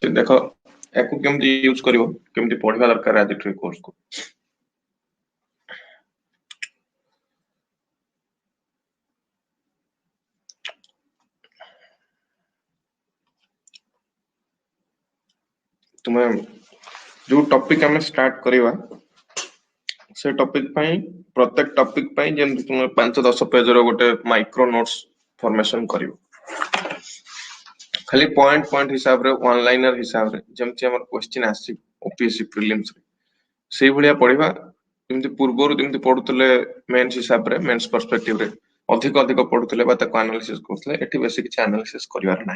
अछि देखो एको केमती यूज करिवो केमती पढिबा दरकार आज ट्री कोर्स को तुमे जो टॉपिक हमें स्टार्ट करिवा से टॉपिक पई प्रत्येक टॉपिक पई जेम तुमे 5-10 पेज रो गोटे माइक्रो नोट्स फॉर्मेशन करिवो खाली पॉइंट पॉइंट हिसाब रे वन लाइनर हिसाब रे जेमति हमर क्वेश्चन आसी ओपीएससी प्रीलिम्स रे सेही भलिया पढिबा जेमति पूर्वरु जेमति पढुतले मेंस हिसाब रे मेंस पर्सपेक्टिव रे अधिक अधिक पढुतले बा ताको एनालिसिस करथले एठी बेसिक किछ एनालिसिस करिवार नै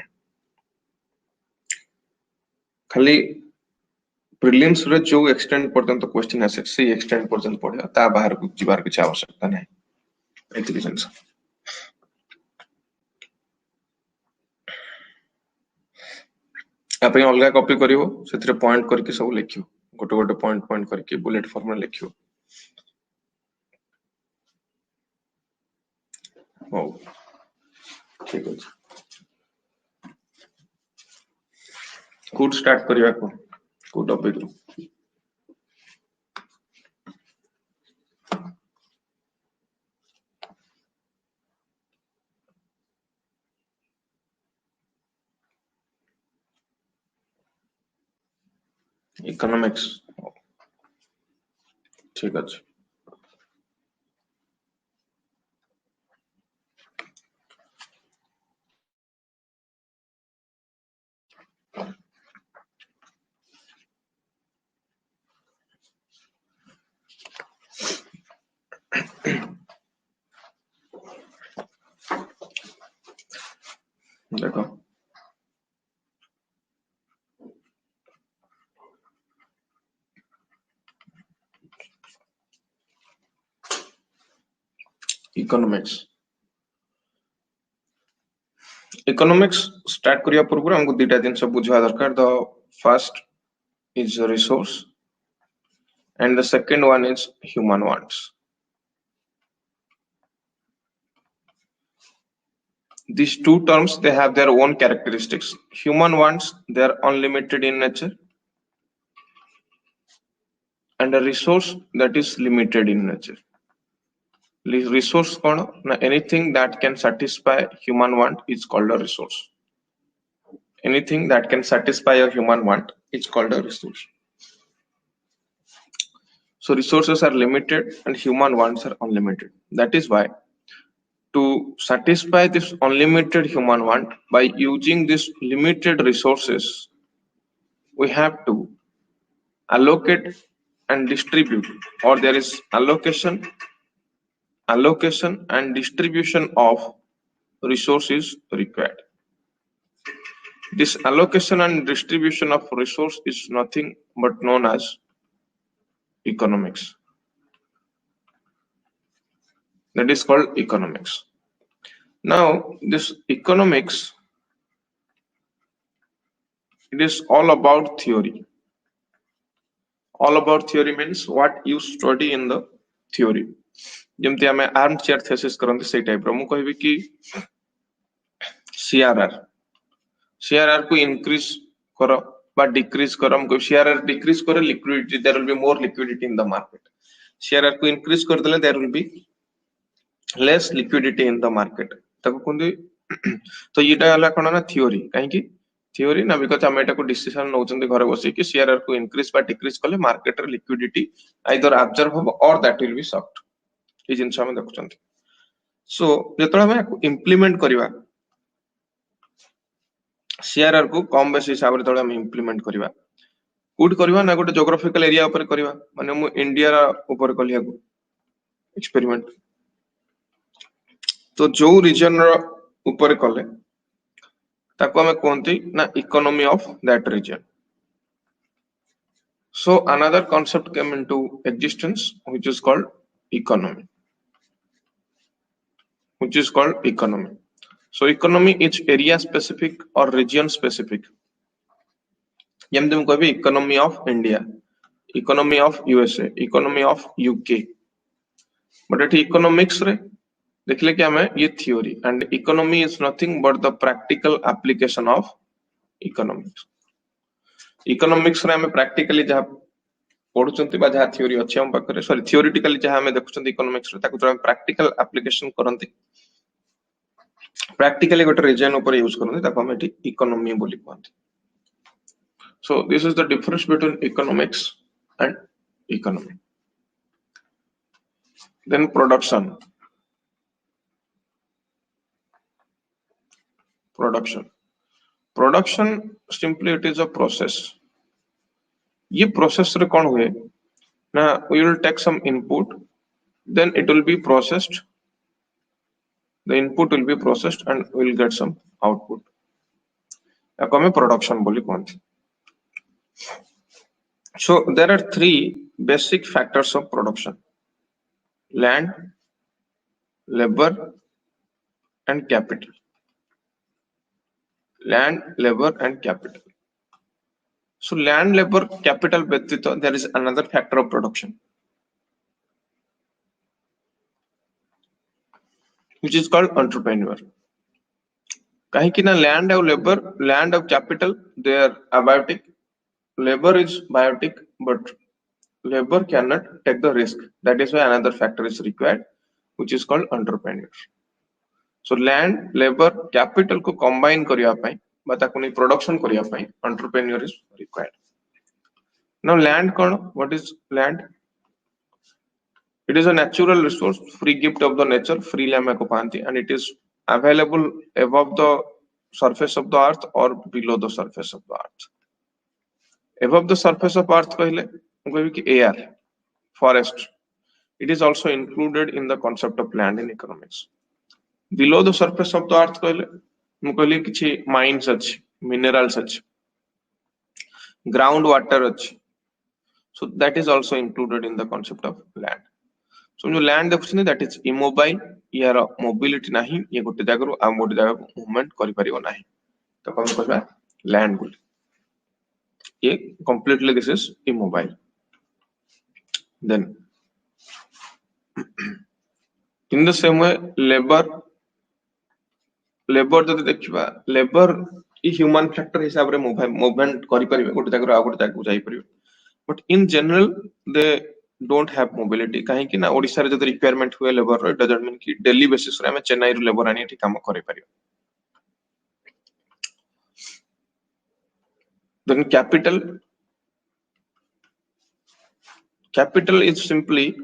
खाली प्रीलिम्स रे जो एक्सटेंड पर्यंत क्वेश्चन आसे से एक्सटेंड पर्यंत पढिया ता बाहर को जिबार किछ आवश्यकता नै एति रीजंस आप अलग कॉपी करिवो सेथिरे पॉइंट करके सब लिखियो गोटे गोटे पॉइंट पॉइंट करके बुलेट फॉर्म में लिखियो हो ठीक अछि कोड स्टार्ट करिया को टॉपिक रो इकोनॉमिक्स ठीक अछि देखो इकोनॉमिक्स स्टार्ट करिया पूर्व हमको दुटा दिन सब बुझवा दरकार the first is a resource and the second one is human wants. These two terms they have their own characteristics. Human wants they are unlimited in nature and a resource that is limited in nature. Resource kono na anything that can satisfy human want is called a resource. Anything that can satisfy a human want is called a resource. So resources are limited and human wants are unlimited. That is why to satisfy this unlimited human want by using these limited resources, we have to allocate and distribute, or there is allocation and distribution of resources required. This allocation and distribution of resource is nothing but known as economics. That is called economics. Now this economics, it is all about theory. All about theory means what you study in the theory. जेमती हमें arm chair thesis करंती से type रो मु कहबी कि CRR को increase करो बा decrease करो हम को सीआरआर डिक्रीज करे liquidity there will be more liquidity in the market CRR को इंक्रीज कर देले there will be less liquidity in the market तको कुंदी तो येटा हला कोन ना थ्योरी काहे कि थ्योरी ना बिकॉज़ हम एटा को डिसीजन नौचंदी घरे बसी कि सीआरआर को इंक्रीज बा डिक्रीज करले मार्केट रे लिक्विडिटी आइदर ऑब्जर्व हो और दैट विल बी सॉफ्ट ये जिंस हम देखुचंती सो जेतला हम इंप्लीमेंट करिवा सीआरआर को कम बेस हिसाब रे तळे हम इंप्लीमेंट करिवा कोड करिवा ना गोटे ज्योग्राफिकल एरिया ऊपर करिवा माने मु इंडिया रा ऊपर कलिया को एक्सपेरिमेंट तो जो रीजन रा ऊपर कले ताको हमें कोनती ना economy of that region so another concept came into existence which is called economy. So economy is area specific or region specific. यमदे हम कहबे economy of India, economy of USA, economy of UK. But eighty economics रे देखले कि हमें ये theory and economy is nothing but the practical application of economics. Economics रे हमें प्रैक्टिकली जहाँ पढ़ुचंती बा जहाँ थ्योरी अछि हम पाखरे सॉरी थियोरेटिकली जहाँ हमें देखुचंती इकोनॉमिक्स रे ताकु जो प्रैक्टिकल एप्लीकेशन करंती प्रैक्टिकली गोटे रीजन ऊपर यूज करंती ताकु हम एठी इकोनॉमी बोली कहंती. So this is the difference between economics and economy. Then production. Production simply it is a process. ये process रे कौन हुए ना we will take some input, then it will be processed. The input will be processed and we will get some output. याको हमें production बोली कहंती. So there are three basic factors of production: land, labor, and capital. Land, labor, and capital. So land, labor, capital व्यतीत there is another factor of production which is called entrepreneur. कहीं कि ना land और labor, land और capital they are abiotic. Labor is biotic, but labor cannot take the risk. That is why another factor is required, which is called entrepreneur. So land, labor, capital को combine करिया पाई बता कुनी production करिया पाई entrepreneur is required. Now land कौन? What is land? It is a natural resource, free gift of the nature, freely हमें को पाती, and it is available above the surface of the earth or below the surface of the earth. Above the surface of earth कहले कहबी कि air, forest. It is also included in the concept of land in economics. Below the surface of the earth कहले मु कहली किछि mines अछि, minerals अछि, ground water अछि. So that is also included in the concept of land. So जो land देखुछनी that is immobile, यार mobility नहीं, ये गोटे जगह रो आ गोटे जगह को movement करि परिबो नहीं, तो कम कहबा land बोली. ये completely this is immobile. Then in the same way labor जदि देखिबा labor ई human factor हिसाब रे movement करि परिबे गोटे जगह रो आ गोटे जगह को जाई परिबे. But in general they don't have mobility. कहीं कि ना ओडिसा रे जदि requirement हुए labor row, it doesn't mean कि daily basis रे हमें चेन्नई रो labor आनी एठी काम करि परिबे. Then capital is simply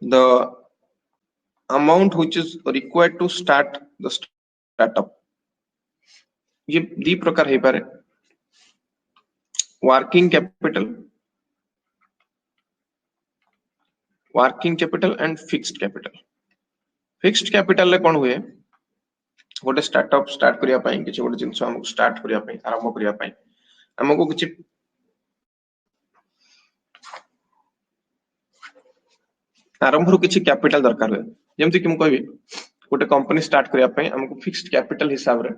the amount which is required to start the startup. ये दी प्रकार है पारे. Working capital and fixed capital. Fixed capital ले कौन हुए गोटे startup start करिया पाई किछि गोटे जिंस हमको start करिया पाई आरंभ करिया पाई हमको किछि आरंभ रो किछि कैपिटल दरकार हुए. जेमति कि मु कहबी गोटे कंपनी स्टार्ट करिया पाई हमको फिक्स्ड कैपिटल हिसाब रे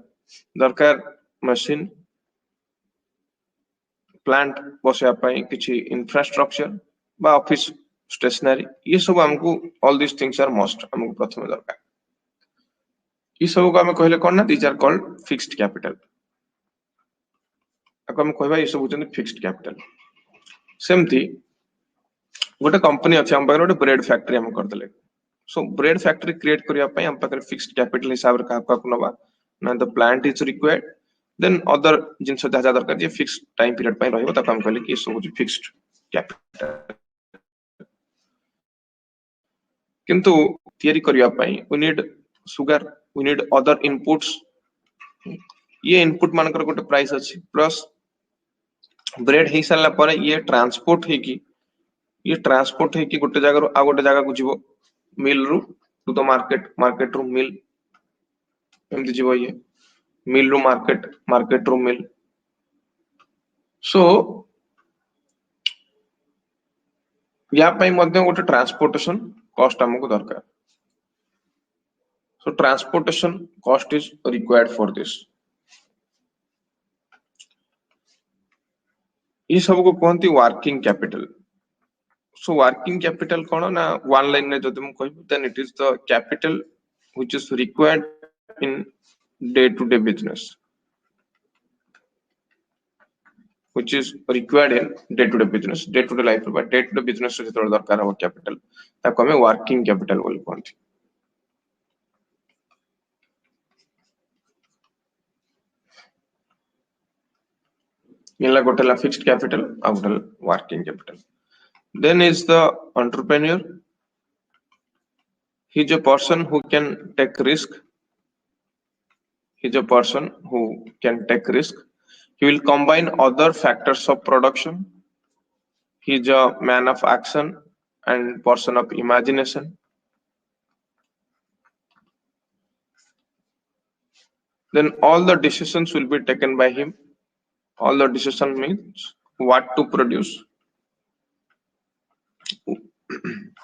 दरकार मशीन प्लांट बसया पाई किछि इंफ्रास्ट्रक्चर बा ऑफिस स्टेशनरी ये सब हमको all this things are must हमको प्रथम दरकार. ये सब को हमें कहले कोन ना these are called fixed capital. ako हम कहबा ये सब होचन फिक्स्ड कैपिटल. सेमती गोटे कंपनी अछि हम पाखरे गोटे ब्रेड फैक्ट्री हम कर देले. सो ब्रेड फैक्ट्री क्रिएट करिया पई हम पाखरे फिक्स्ड कैपिटल हिसाब रे का नबा ना the plant is required, then other things जहा दरकार जे फिक्स्ड टाइम पीरियड पई रहइबो ताको हम कहले कि सब होची फिक्स्ड कैपिटल. किंतु थियरी करिया पई we need sugar, we need other inputs. ये इनपुट मानकर गोटे प्राइस अछि प्लस ब्रेड हे साला परे ये ट्रांसपोर्ट है कि गोटे जगह आ गोटे जगह को जीवो मिल रु टू द मार्केट, मार्केट रु मिल एमति जीवो ये मिल रु मार्केट, मार्केट रु मिल. सो या पई मध्ये गोटे ट्रांसपोर्टेशन कॉस्ट हमको दरकार. So transportation cost is required for this. ये सब को कहंती working capital. So working capital कोन ना one line ने जदि हम कहबो then it is the capital which is required in day to day business. which is required in day-to-day business, day-to-day life, but day-to-day business रे जेतବେଳେ दरकार हबो capital ताको हमें working capital बोली कहंती. इनला गोटेला fixed capital और गोटेला working capital. Then is the entrepreneur. He is a person who can take risk. He is a person who can take risk. He will combine other factors of production. He is a man of action and person of imagination. Then all the decisions will be taken by him. All the decision means what to produce,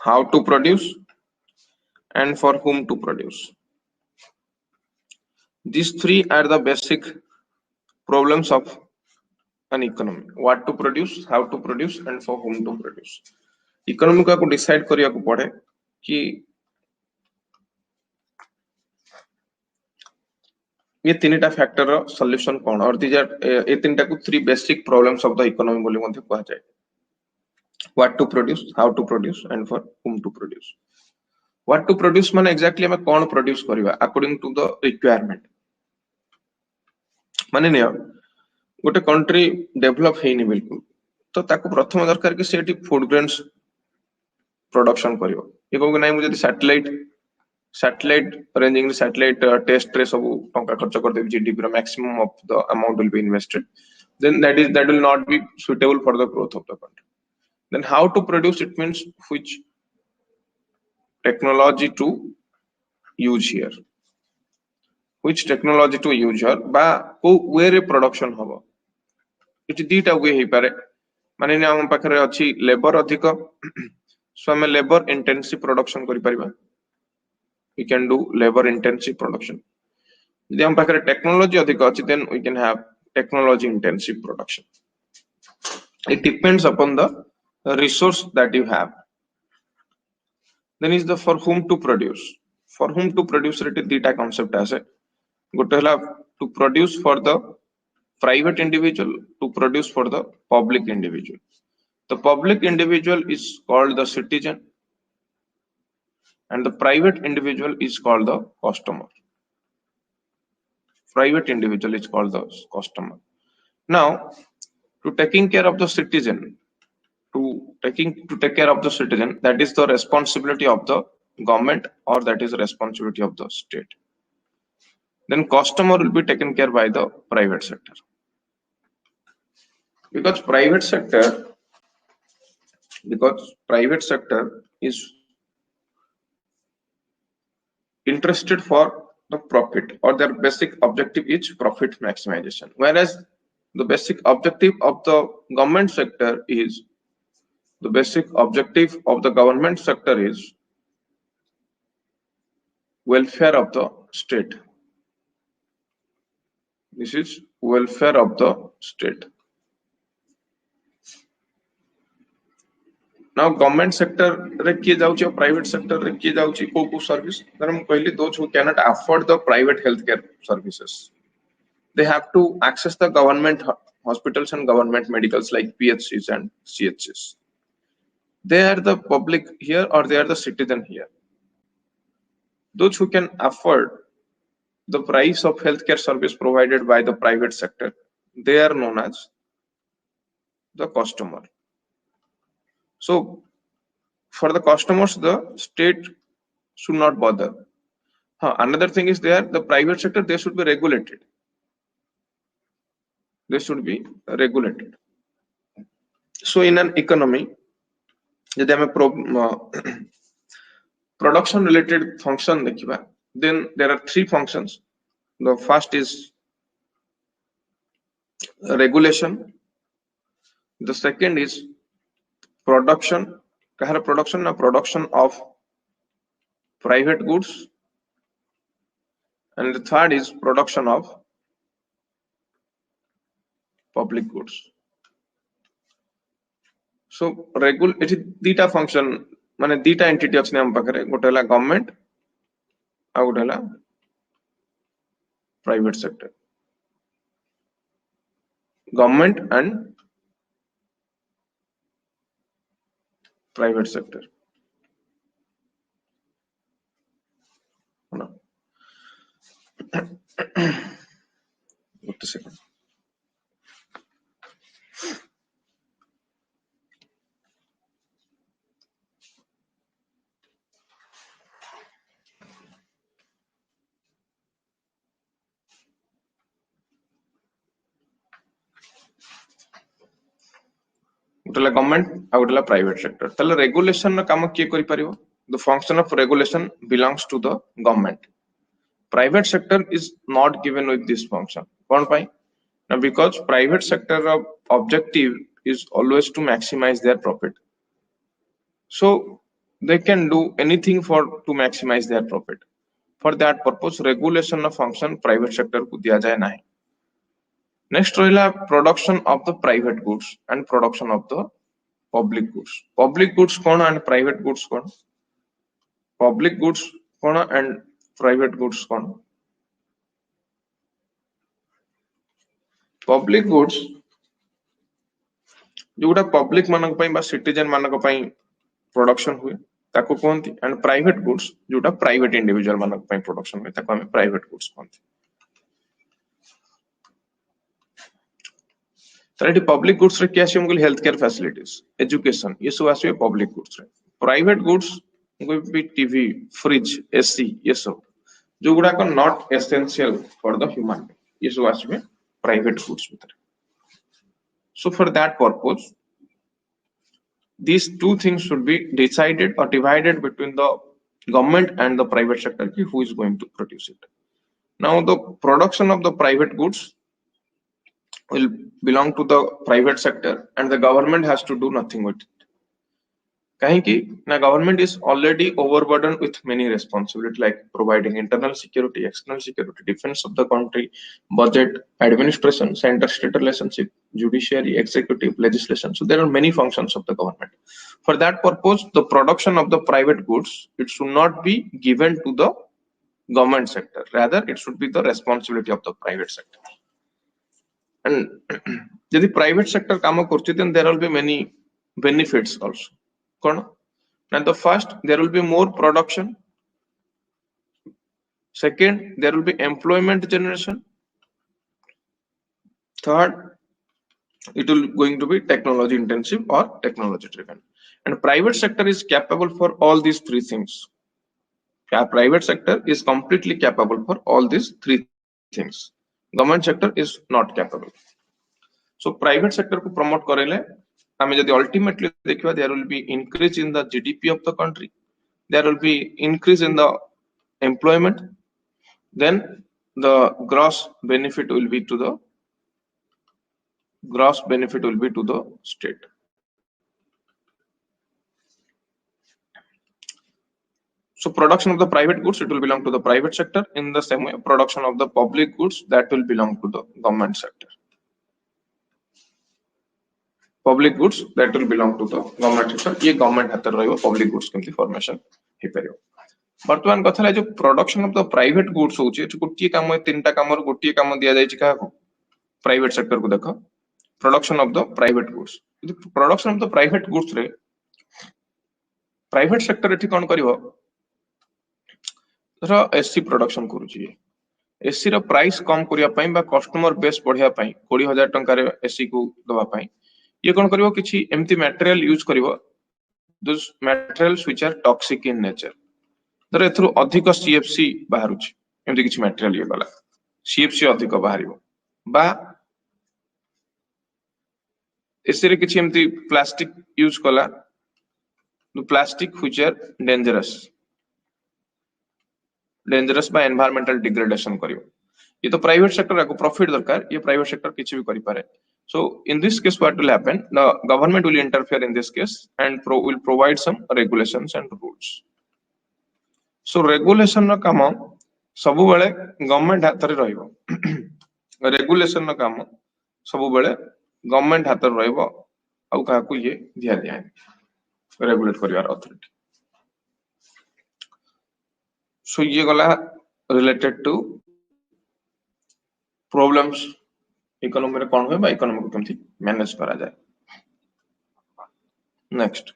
how to produce, and for whom to produce. These three are the basic problems of an economy: what to produce, how to produce, and for whom to produce. Economy को decide करिया को पड़े कि ये तीनटा factor रो solution कोन, और these are ये तीनटा को three basic problems of the economy बोली मध्ये कहा जाय. What to produce, how to produce, and for whom to produce. What to produce माने exactly हमें कौन produce करिवा according to the requirement. माने नहीं गोटे कंट्री डेवलप हेनी बिल्कुल तो ताको प्रथम दरकार कि सेठी फूड ग्रेन्स प्रोडक्शन करिवो. ये कहबो नै मु जदी सैटेलाइट रेंजिंग सैटेलाइट टेस्ट रे सब टंका खर्च कर देबी जीडीपी रो maximum of the amount will be invested, then that will not be suitable for the growth of the country. Then how to produce, it means which technology to use here, which technology to use here बा को वे रे production हबो. It दीटा वे हे पारे माने ने हम पाखरे अछि लेबर अधिक सो हम लेबर इंटेंसिव प्रोडक्शन करि परिबा. We can do labor intensive production. If हम पाखरे टेक्नोलॉजी अधिक अछि then we can have technology intensive production. It depends upon the resource that you have. Then is the for whom to produce. For whom to produce रे दीटा concept आसे. गोटे हला to produce for the private individual, to produce for the public individual. The public individual is called the citizen and the private individual is called the customer. Private individual is called the customer. Now, to taking care of the citizen, to take care of the citizen, that is the responsibility of the government or that is the responsibility of the state. Then customer will be taken care by the private sector. Because private sector is interested for the profit, or their basic objective is profit maximization, whereas the basic objective of the government sector is welfare of the state. This is welfare of the state. Now government sector रे किए जाउची और private sector रे किए जाउची को service. Then हम कहली those who cannot afford the private healthcare services, they have to access the government hospitals and government medicals like PHCs and CHCs. They are the public here or they are the citizen here. Those who can afford the price of healthcare service provided by the private sector, they are known as the customer. So for the customers, the state should not bother. Another thing is there, the private sector, they should be regulated. They should be regulated. So in an economy, यदि हमें production related function देखिबा, then there are three functions. The first is regulation. The second is production. कहर production ना production of private goods. And the third is production of public goods. So it is data function माने data entity अच्छे हम पकड़े गोटेला government uh गोटेला private sector. Government and private sector. No. Wait a second. गोटे government आ गोटे private sector ताले regulation रो काम किए करि परिबो the function of regulation belongs to the government private sector is not given with this function कोन पाई ना बिकॉज़ प्राइवेट सेक्टर रो objective is always to maximize their profit so they can do anything for to maximize their profit for that purpose regulation of function private sector को दिया जाए नहीं next रहिला production of the private goods and production of the public goods कौन and private goods कौन public goods कौन and private goods कौन public goods जोटा पब्लिक मानक पई बा सिटीजन मानक पई प्रोडक्शन हुए ताको कोनती एंड प्राइवेट गुड्स जोटा प्राइवेट इंडिविजुअल मानक पई प्रोडक्शन हुए ताको हमें प्राइवेट गुड्स कोनती तरेटी पब्लिक गुड्स रे क्या आसी हमको हेल्थ केयर फैसिलिटीज एजुकेशन ये सब आसी पब्लिक गुड्स रे प्राइवेट गुड्स को भी टीवी फ्रिज एसी ये सब जो गुडा को not essential for the human ये सब आसी प्राइवेट गुड्स भीतर so for that purpose these two things should be decided or divided between the government and the private sector who is going to produce it now the production of the private goods will belong to the private sector and the government has to do nothing with it kahin ki na government is already overburdened with many responsibilities like providing internal security external security defense of the country budget administration center state relationship judiciary executive legislation so there are many functions of the government for that purpose the production of the private goods it should not be given to the government sector rather it should be the responsibility of the private sector and यदि private sector काम करछि then there will be many benefits also kon and the first there will be more production second there will be employment generation third it will going to be technology intensive or technology driven and private sector is capable for all these three things private sector is completely capable for all these three things government sector is not capable so private sector को promote करेले हमें यदि ultimately देखिबा there will be increase in the GDP of the country there will be increase in the employment then the gross benefit will be to the state so production of the private goods it will belong to the private sector in the same way production of the public goods that will belong to the government sector public goods that will belong to the government sector ये government हाथ रहिबो public goods केमती formation हे परियो वर्तमान कथा ला जो production of the private goods होची गोटिए काम तीनटा काम गोटिए काम दिया जाय छि का प्राइवेट सेक्टर को देखो production of the private goods production of the private goods रे प्राइवेट सेक्टर एठी कोन करिवो धर एसी प्रोडक्शन करूची एसी रो प्राइस कम करिया पई बा कस्टमर बेस बढ़िया पई 20000 टंका रे एसी को दबा पई ये कोन करिवो किछि एम्ति मटेरियल यूज करिवो those materials which are toxic in nature धर एथरो अधिक सीएफसी बाहरुची एम्ति किछि मटेरियल ये वाला सीएफसी अधिक बाहरिवो बा एसी रे किछि एम्ति प्लास्टिक यूज कला the plastic which are dangerous बा एनवायरमेंटल डिग्रेडेशन करिवो ये तो प्राइवेट सेक्टर को प्रॉफिट दरकार ये प्राइवेट सेक्टर किछि भी करि पारे so in this case what will happen the government will interfere in this case and will provide some regulations and rules so regulation no काम सब बेले गवर्नमेंट हाथ रे रहिबो रेगुलेशन no काम सब बेले गवर्नमेंट हाथ रे रहिबो आ का को ये दिया दिया रेगुलेट करिवार अथॉरिटी so ये गला related to problems इकोनॉमी रे कोन होय बा इकोनॉमी को केमथि मैनेज करा जाय नेक्स्ट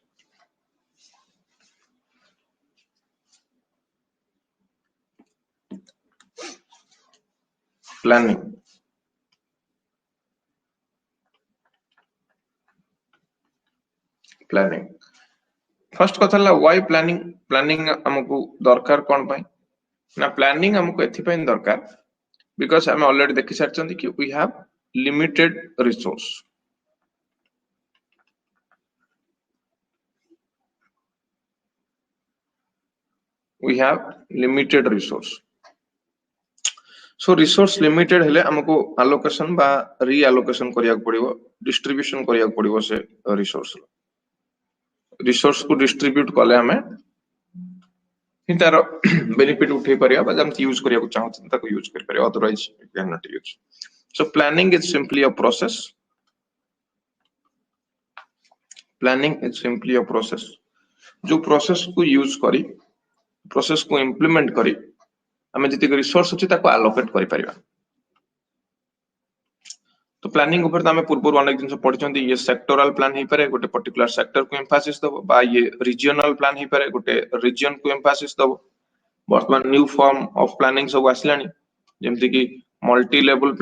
प्लानिंग प्लानिंग फर्स्ट कथा ला व्हाई प्लानिंग प्लानिंग हमको दरकार कोन पाई ना प्लानिंग हमको एथि पाई दरकार बिकॉज हम ऑलरेडी देखि सारछंती कि we have limited resource we have limited resource so resource limited हेले हमको allocation बा reallocation करिया पड़िबो distribution करिया पड़िबो से resource को distribute कले हमें हि तार benefit उठे परिया बा हम यूज करिया को चाहत ताको यूज कर परिया otherwise you cannot use so planning is simply a process जो process को यूज करी प्रोसेस को इंप्लीमेंट करी हमें जति रिसोर्स अछि ताको अलोकेट करि परिबा तो प्लानिंग ऊपर हमें पूर्व अनेक दिन से पढिछंती ये सेक्टोरल प्लान ही पारे गोटे पर्टिकुलर सेक्टर को एम्फासिस दबो बा ये रीजनल प्लान ही पारे गोटे रीजन को एम्फासिस दबो वर्तमान न्यू फॉर्म ऑफ प्लानिंग सब आसलानी जेमति कि मल्टी लेवल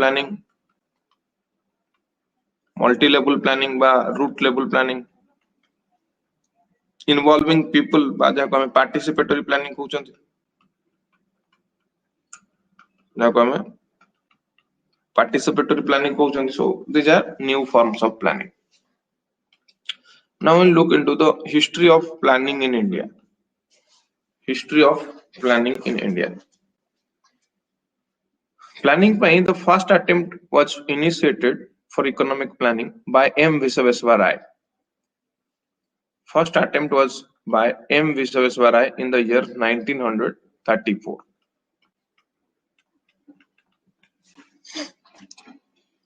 प्लानिंग बा root level planning involving people बाजा को हमें पार्टिसिपेटरी प्लानिंग कहउछंती जाको हमें पार्टिसिपेटरी प्लानिंग कहउछंती so these are new forms of planning now we'll look into the history of planning in India planning by the first attempt was initiated for economic planning by M Visvesvaraya First attempt was by M. Visvesvaraya in the year 1934.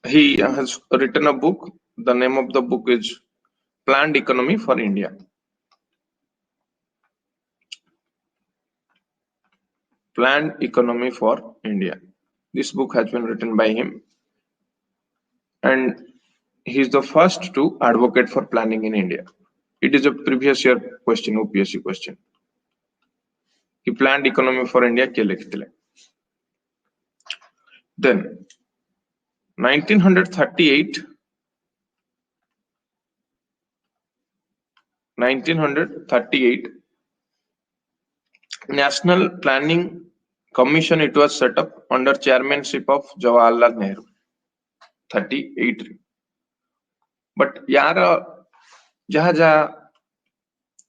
He has written a book. The name of the book is Planned Economy for India. Planned Economy for India. This book has been written by him. And he is the first to advocate for planning in India. It is a previous year question, UPSC question. He planned economy for India के लिखते ले. Then 1938 National Planning Commission it was set up under chairmanship of Jawaharlal Nehru 38 but यार जहाँ जहाँ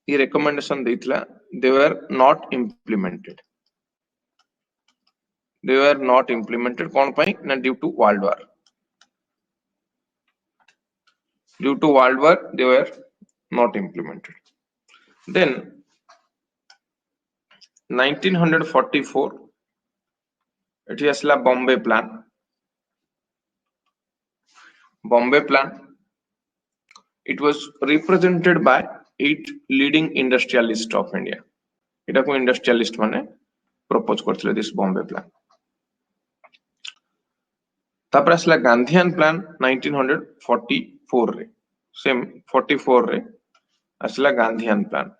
ये recommendation देइतला they were not implemented कौन पाई ना due to world war they were not implemented then 1944 it is la Bombay plan it was represented by 8 leading industrialists of India इटा को industrialist माने propose करथिले दिस बॉम्बे प्लान तापर असला Gandhian plan 1944 रे same 44 रे असला Gandhian plan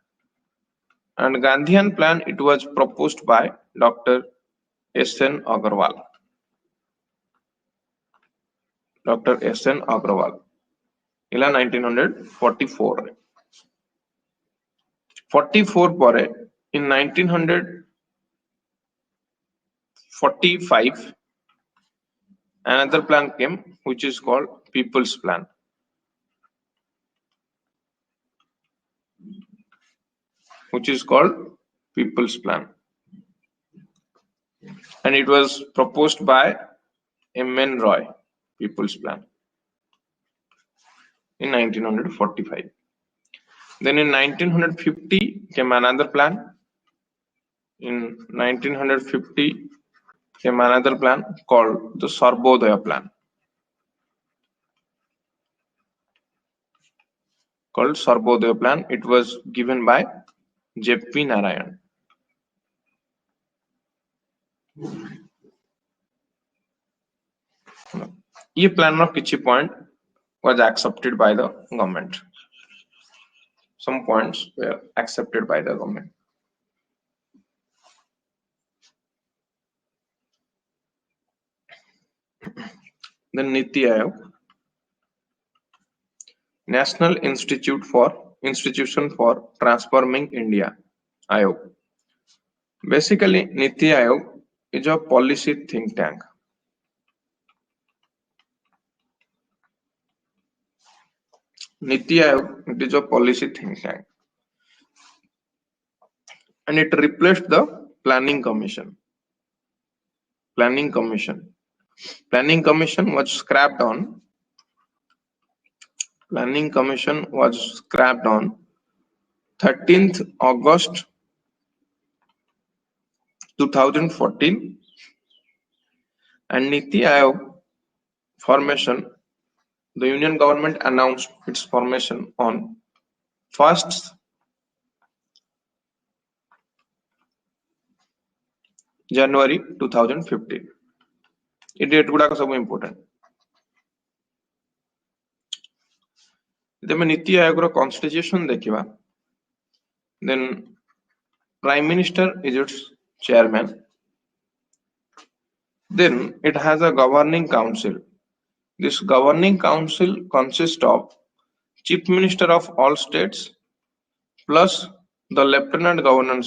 and Gandhian plan it was proposed by Dr. S.N. Agarwal इला 1944 रे 44 ପରେ in 1945 another plan came which is called people's plan and it was proposed by M.N. Roy people's plan in 1945 then in 1950 came another plan called the Sarbodaya plan it was given by J.P. Narayan ये plan of किछि point was accepted by the government some points were accepted by the government Then Niti Aayog, National Institution for Transforming India, Ayog. Basically, Niti Aayog is a policy think tank. Niti Aayog, it is a policy think tank, and it replaced the Planning Commission. Planning Commission was scrapped on. Planning Commission was scrapped on 13th August 2014, and Niti Aayog formation, the Union government announced its formation on 1st January 2015. ये date गुड़ाक सब important. जब नीति आयोग रो constitution देखिबा, then Prime Minister is its chairman. Then it has a governing council. This governing council consists of Chief Minister of all states plus the Lieutenant Governor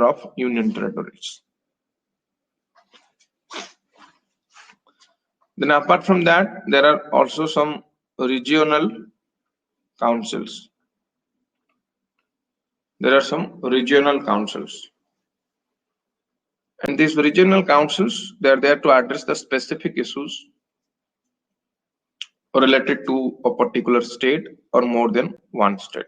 of Union Territories. Then apart from that, there are also some regional councils. And these regional councils, they are there to address the specific issues related to a particular state or more than one state.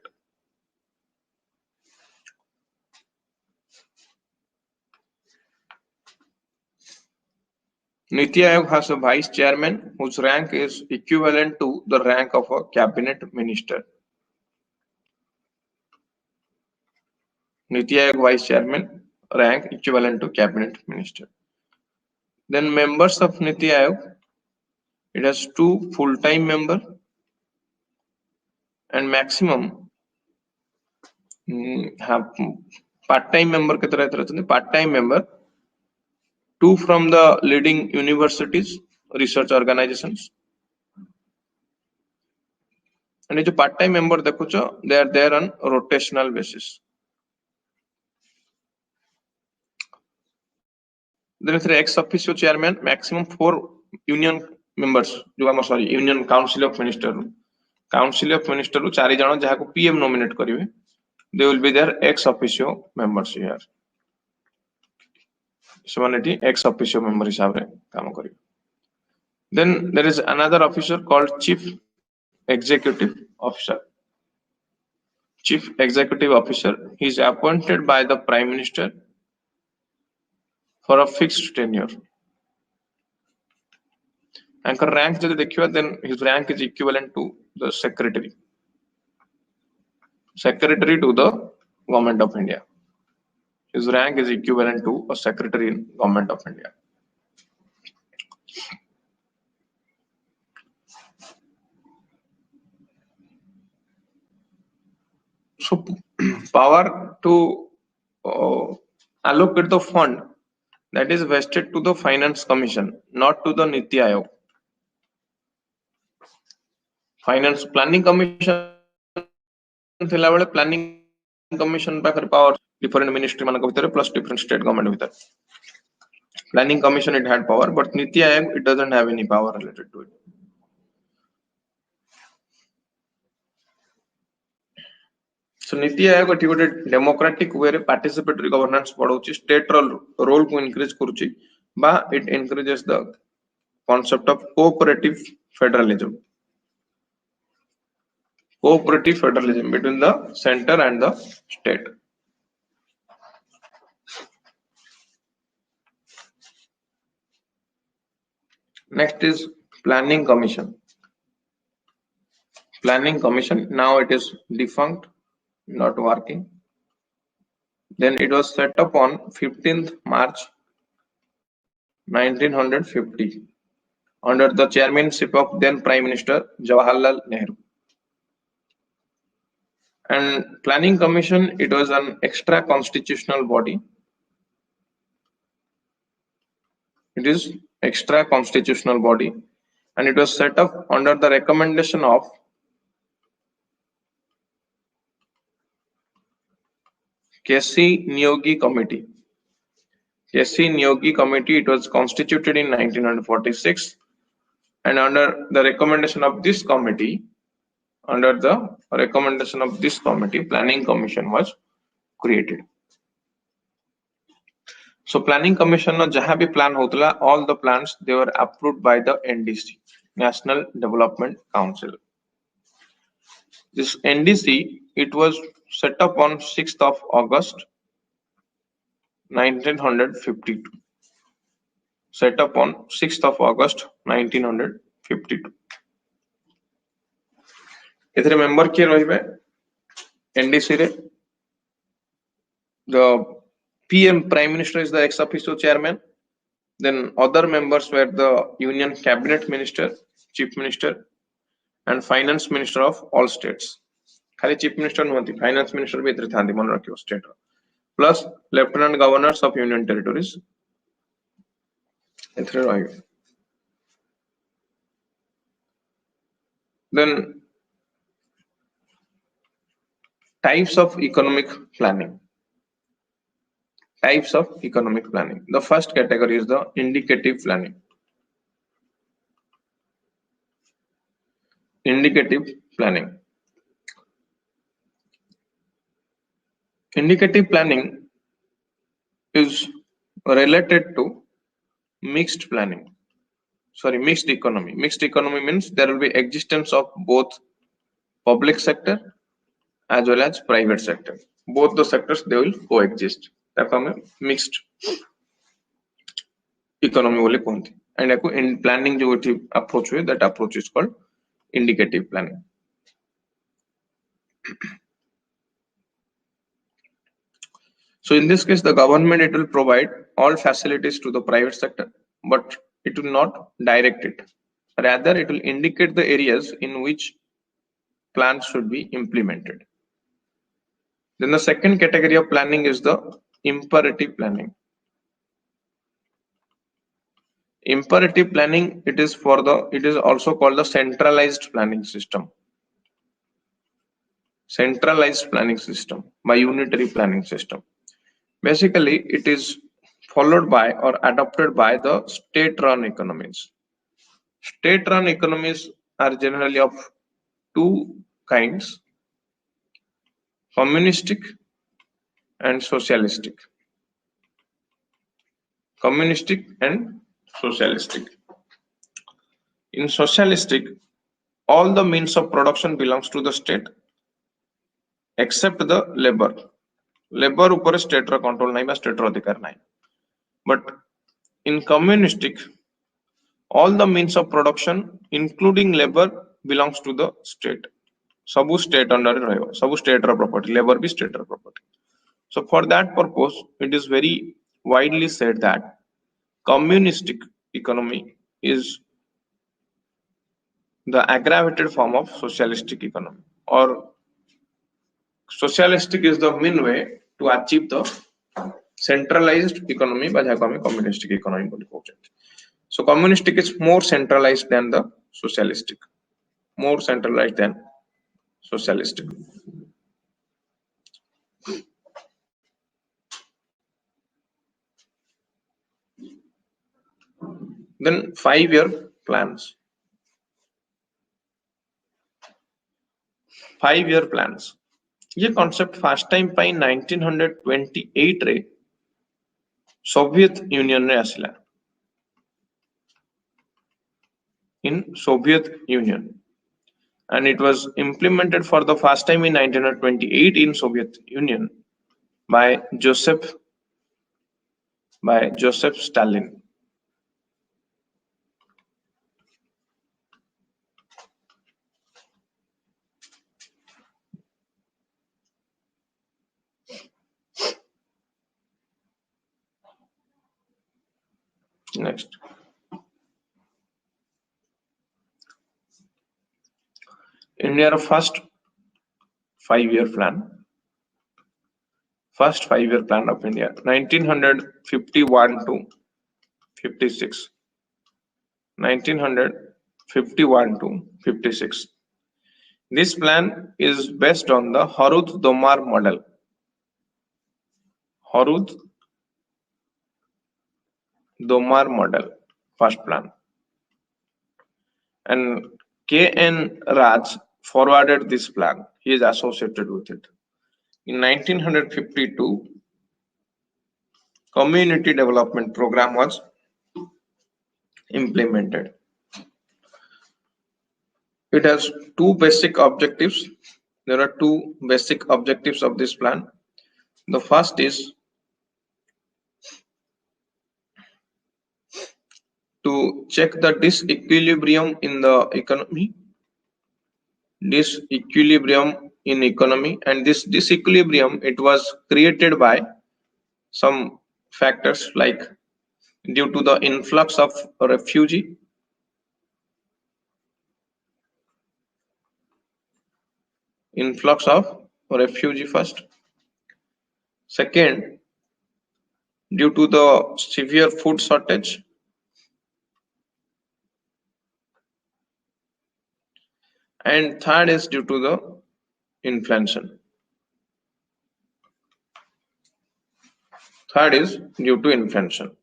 Niti Aayog has a vice chairman whose rank is equivalent to the rank of a cabinet minister. Niti Aayog vice chairman, rank equivalent to cabinet minister. Then members of Niti Aayog, it has 2 full-time members and maximum have part-time member. Part-time member, 2 from the leading universities, research organizations. And जो part-time member देखो, they are there on rotational basis. Then is ex officio chairman, maximum 4 union members. Union Council of Minister. Council of Minister 4 जन जहाँ को PM nominate करिवे. They will be their ex officio members here. Semanity ex officio member हिसाब रे काम करिवे. Then there is another officer called Chief Executive Officer. Chief Executive Officer, he is appointed by the Prime Minister for a fixed tenure. And rank then his rank is equivalent to the secretary to the Government of India. His rank is equivalent to a secretary in Government of India. So power to allocate the fund, that is vested to the Finance Commission, not to the Niti Aayog. Finance Planning Commission Planning Commission power different ministry plus different state government with that. Planning Commission it had power, but Niti Aayog it doesn't have any power related to it. So Niti Aayog it gote democratic way re participatory governance बढ़ौची, state role को increase करूची, बा it encourages the concept of cooperative federalism. Cooperative federalism between the center and the state. Next is Planning Commission. Planning Commission, now it is defunct, not working. Then it was set up on 15th March 1950 under the chairmanship of then Prime Minister Jawaharlal Nehru. And Planning Commission, it was an extra constitutional body It is extra constitutional body, and it was set up under the recommendation of Kessi Nyogi Committee. Kessi Nyogi Committee, it was constituted in 1946, and under the recommendation of this committee, Planning Commission was created. So Planning Commission no jaha bhi plan hotla, all the plans they were approved by the NDC, National Development Council. This NDC, it was set up on 6th of August 1952. Set up on 6th of August 1952. एथरे member किए रहिबे NDC रे? The PM, Prime Minister, is the ex officio chairman. Then other members were the Union Cabinet Minister, Chief Minister, and Finance Minister of all states. खाली Chief Minister नुहति, Finance Minister भी एथरे थांदी मन रखियो state row. Plus Lieutenant Governors of Union Territories एथरे रहिबे. Then types of economic planning. Types of economic planning. The first category is the indicative planning. Indicative planning. Indicative planning is related to mixed planning. Sorry, mixed economy. Mixed economy means there will be existence of both public sector as well as private sector. Both the sectors, they will coexist. Mixed economy बोले कहते हैं. And आपको in planning जो approach हुए, that approach is called indicative planning. So in this case, the government, it will provide all facilities to the private sector, but it will not direct it. Rather, it will indicate the areas in which plans should be implemented. Then the second category of planning is the imperative planning. Imperative planning, it is also called the centralized planning system. Centralized planning system by unitary planning system. Basically, it is followed by or adopted by the state-run economies. State-run economies are generally of two kinds: communistic and socialistic. Communistic and socialistic. In socialistic, all the means of production belongs to the state except the labor. Labor upar state ra control nahi, state ra adhikar nahi. But in communistic, all the means of production including labor belongs to the state. Sabu state under rahibo, sabu state ra property, labor bhi state ra property. So for that purpose, it is very widely said that communistic economy is the aggravated form of socialistic economy, or socialistic is the main way to achieve the centralized economy by communistic economy. So communistic is more centralized than the socialistic, more centralized than socialistic. Then 5-year plans. 5-year plans. ये concept first time पाई 1928 रे Soviet Union रे आसिला. In Soviet Union, and it was implemented for the first time in 1928 in Soviet Union by Joseph Stalin. Next, India first 5-year plan. First 5-year plan of India, 1951 to 56, 1951 to 56. This plan is based on the Harut-Domar model. Harut-Domar model, first plan. And K.N. Raj forwarded this plan. He is associated with it. In 1952, Community Development Program was implemented. It has two basic objectives. There are two basic objectives of this plan. The first is to check the disequilibrium in the economy. Disequilibrium in economy, and this disequilibrium, it was created by some factors like due to the influx of refugee, first. Second, due to the severe food shortage. And third is due to the inflation. Third is due to inflation.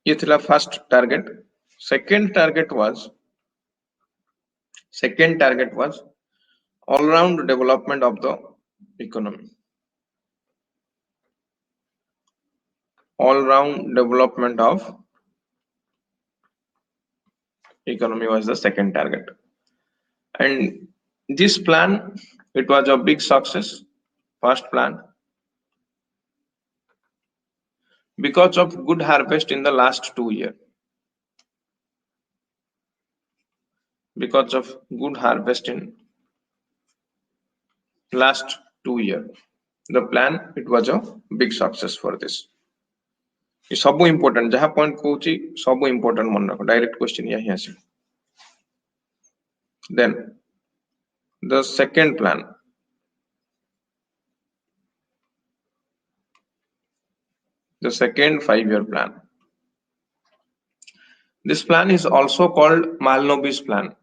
ये था first target. Second target was all-round development of the economy. All-round development of economy was the second target. And this plan, it was a big success, first plan, because of good harvest in the last 2 years. Because of good harvest in last 2 years, the plan, it was a big success for this. ये सब important, जहाँ point कहूची सब important मन रखो, direct question यही आसे. Then the second plan, the second 5-year plan. This plan is also called Malnobi's plan.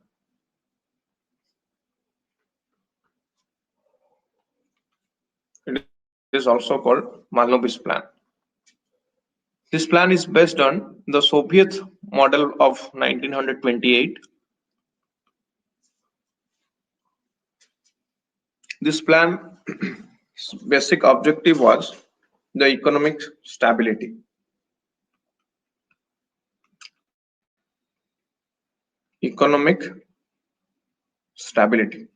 It is also called Malnobi's plan. This plan is based on the Soviet model of 1928. This plan basic objective was the economic stability. Economic stability.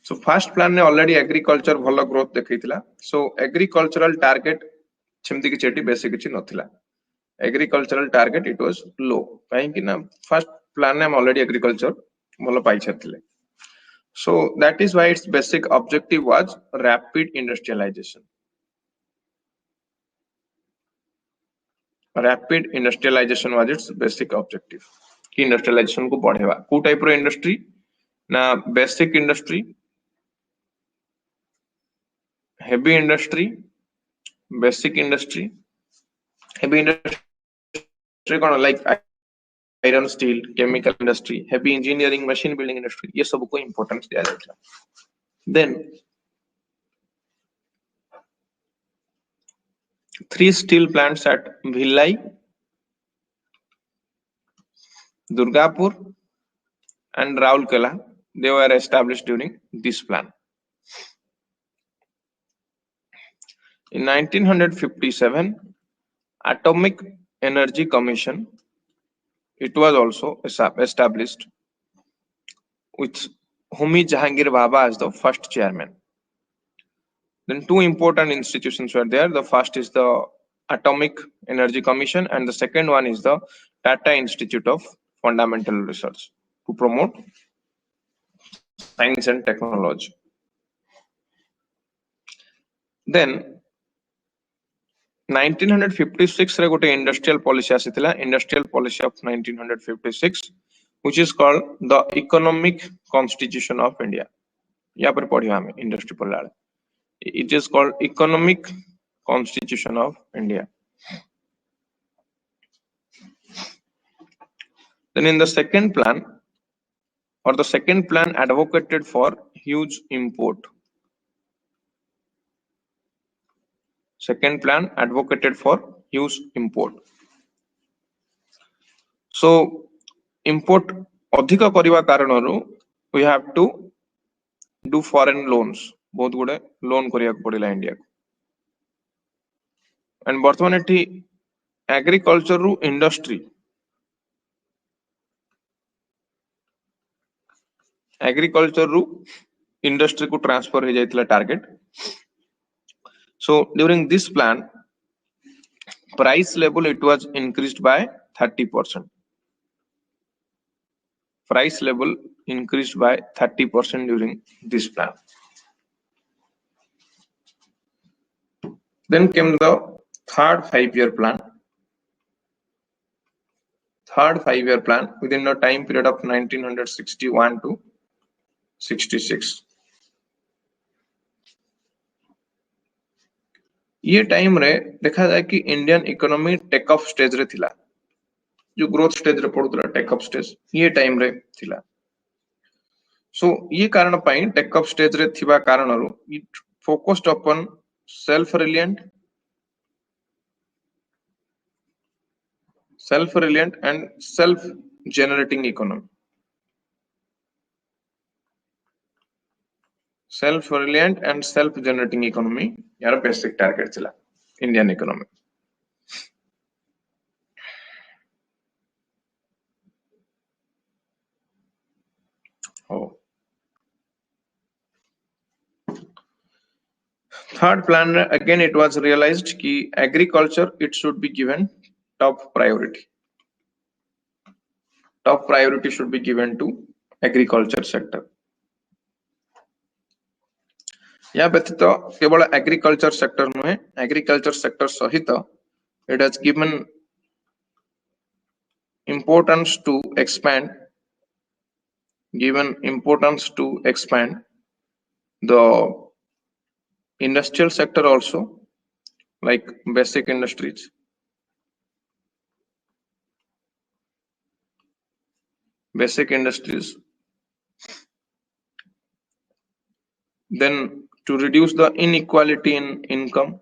So first plan ने already agriculture भला growth देखैतिला. So agricultural target छिमती की Cheti basic किछि नथिला. Agricultural target it was low. काहे कि ना first plan ने हम already agriculture भला पाई छथिले. So that is why its basic objective was rapid industrialization. Rapid industrialization was its basic objective. कि industrialization को बढ़ेवा. को type रो industry ना basic industry, heavy industry, basic industry. Heavy industry कौन like iron, steel, chemical industry, heavy engineering, machine building industry, ये सब को importance दिया जाता है. Then 3 steel plants at Bhilai, Durgapur, and Raulkela, they were established during this plan. In 1957, Atomic Energy Commission, it was also established with Homi Jahangir Bhabha as the first chairman. Then 2 important institutions were there. The first is the Atomic Energy Commission, and the second one is the Tata Institute of Fundamental Research to promote science and technology. Then 1956 रे गोटे industrial policy आसीथिला, industrial policy of 1956, which is called the Economic Constitution of India. या पर पढ़िया हमें industry पढ़ला it is called economic constitution of India. Then in the second plan advocated for huge import. Second plan advocated for huge import. So import अधिक करिवा कारणरू we have to do foreign loans. बहुत गुडे loan करिया पड़िला India को. And वर्तमान एठी agriculture रु industry को transfer हो जाइतला target. So during this plan price level it was increased by 30%. Price level increased by 30% during this plan. Then came the third 5-year plan. Third 5-year plan within the time period of 1961 to 66. ये time रे देखा जाए कि Indian economy take off stage रे थिला. जो growth stage रे पड़ुतला टेक ऑफ स्टेज ये टाइम रे थिला. सो ये कारण पई टेक ऑफ स्टेज रे थिबा कारणरो it focused upon self reliant and self generating economy. Self reliant and self generating economy यार बेसिक टारगेट थिला Indian economy. Third plan again it was realized कि agriculture it should be given top priority. Top priority should be given to agriculture sector. या व्यतीत केवल agriculture sector नुहे agriculture sector सहित it has given importance to expand the industrial sector also, like basic industries. Then to reduce the inequality in income.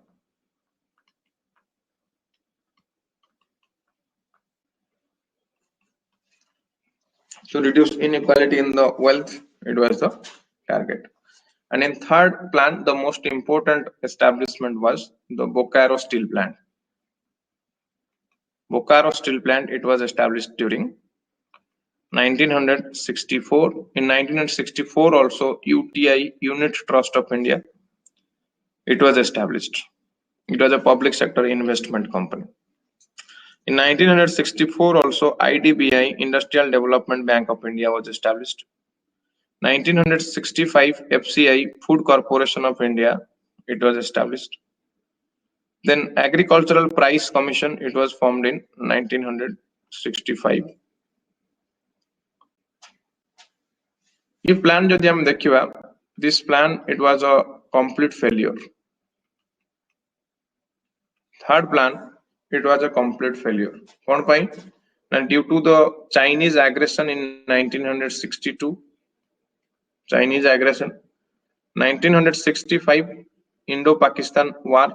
To reduce inequality in the wealth, it was the target. And in third plan, the most important establishment was the Bokaro Steel Plant. Bokaro Steel Plant, it was established during 1964. In 1964 also UTI, Unit Trust of India, it was established. It was a public sector investment company. In 1964 also IDBI, Industrial Development Bank of India, was established. 1965 FCI, Food Corporation of India, it was established. Then Agricultural Price Commission, it was formed in 1965. ये plan जदि हम देखिबा, this plan it was a complete failure. Third plan it was a complete failure. Kon pai? And due to the Chinese aggression in 1962, Chinese aggression, 1965 Indo-Pakistan war,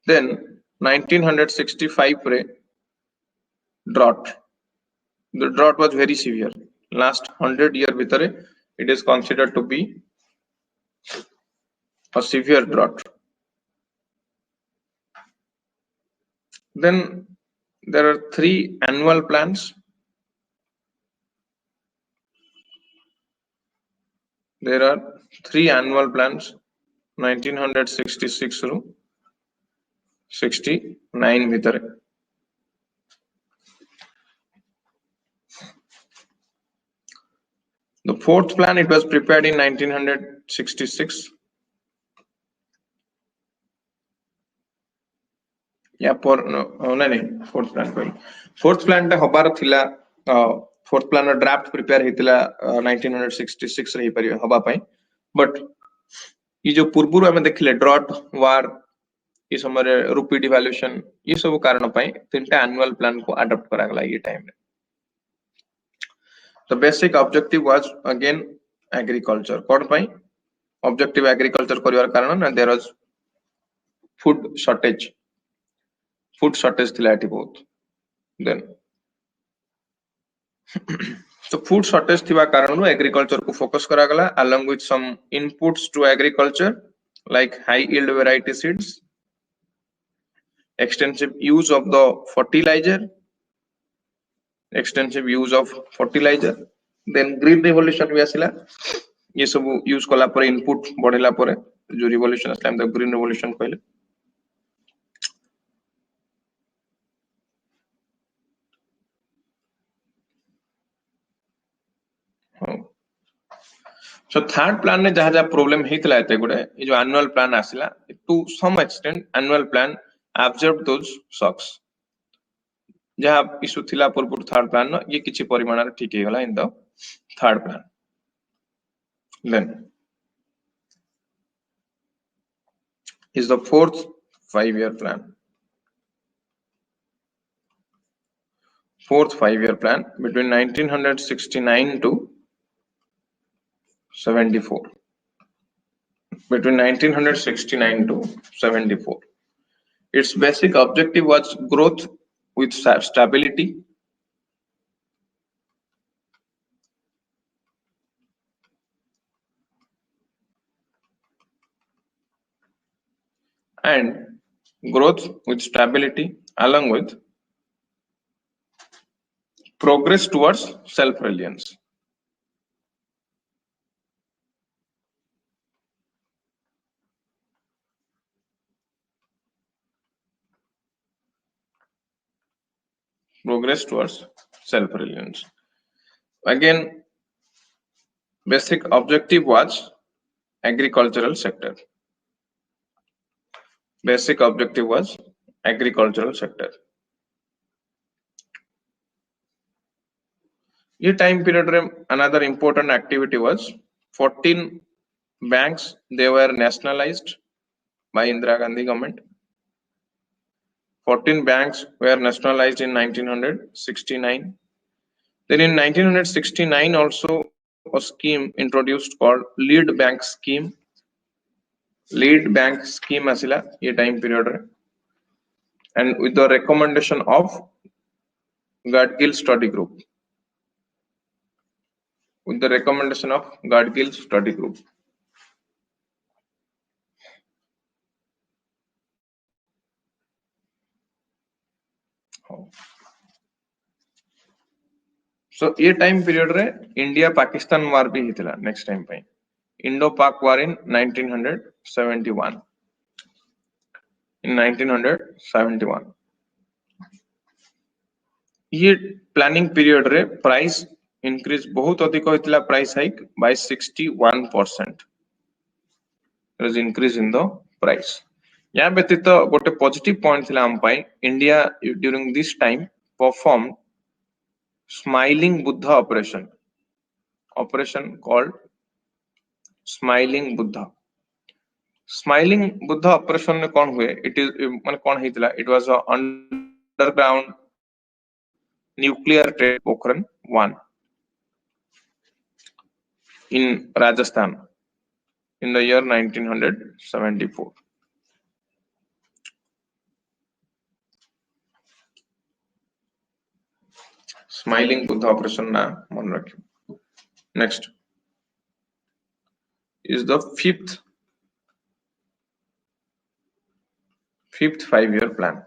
then 1965 re drought. The drought was very severe. Last 100 year bhitare it is considered to be a severe drought. Then there are 3 annual plans. There are 3 annual plans, 1966 to 69 bhitare. The 4th plan it was prepared in 1966. या पर नहीं 4th plan कोई 4th plan टा हबार थिला fourth plan draft prepare हेतिला 1966 रही परियो हबा पई बट ये जो पूर्व आम देखिले ड्रॉट वार ये समय रुपी डिवैल्यूएशन ये सब कारण पई तीनटा एनुअल प्लान को अडॉप्ट करा गला ये टाइम रे तो basic objective was again agriculture code पई ऑब्जेक्टिव एग्रीकल्चर करिवार कारण ना देयर वाज फूड शॉर्टेज थिला एटी बहुत देन तो फूड शॉर्टेज थिबा कारण एग्रीकल्चर को फोकस करा गला along with some inputs to agriculture like high yield variety seeds, extensive use of fertilizer, then green revolution भी आसिला ये सब यूज कला पर इनपुट बढ़ेला पर जो रिवोल्यूशन आसला हम ग्रीन रिवोल्यूशन कहले So third plan ने जहाँ जहाँ problem हेतला एते गुडे ये जो annual plan आसिला to some extent annual plan absorbed those shocks जहाँ इशू थिला पूर्व थर्ड प्लान न ये किछि परिमाण रे ठीक हे गला in the third plan then is the fourth 5-year plan between 1969 to 74 between 1969 to 74 its basic objective was growth with stability along with progress towards self-reliance. Again, basic objective was agricultural sector. ये time period रे another important activity was 14 banks they were nationalized by Indira Gandhi government. 14 banks were nationalized in 1969. Then in 1969 also a scheme introduced called lead bank scheme asila ये time period रे and with the recommendation of Gadgil study group. So ये time period रे India Pakistan war भी हितला next time पे Indo-Pak war in 1971. ये planning period रे price increase बहुत अधिक होइतला price hike by 61%. There is increase in the price. यहाँ व्यतीत गोटे positive point थिला हम पाई India during this time performed Smiling Buddha operation called Smiling Buddha operation में कौन हुए it is माने कौन हितला it was a underground nuclear test Pokhran 1 in Rajasthan in the year 1974. Smiling Buddha operation na मन रखियो. Next is the fifth 5-year plan.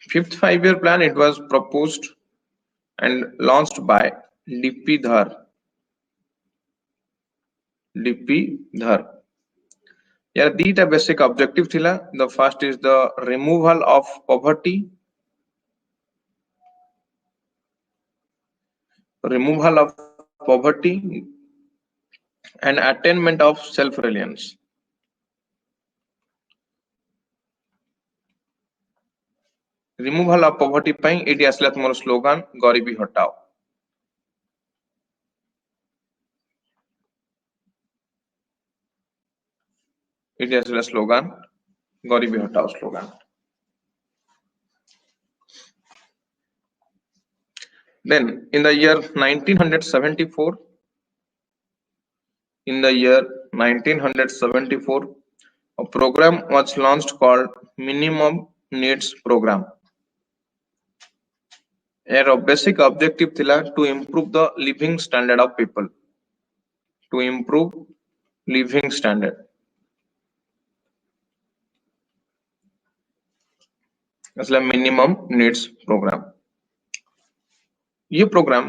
Fifth 5-year plan it was proposed and launched by D.P. Dhar. यार दीटा basic objective थिला. The first is the removal of poverty, and attainment of self-reliance. Removal of poverty pi eighty आसला तुम slogan गरीबी हटाओ। Eighty आसला slogan गरीबी हटाओ slogan. Then in the year 1974, a program was launched called Minimum Needs Program. Ero basic objective thila to improve the living standard of people. To improve living standard. Asla Minimum Needs Program. ये program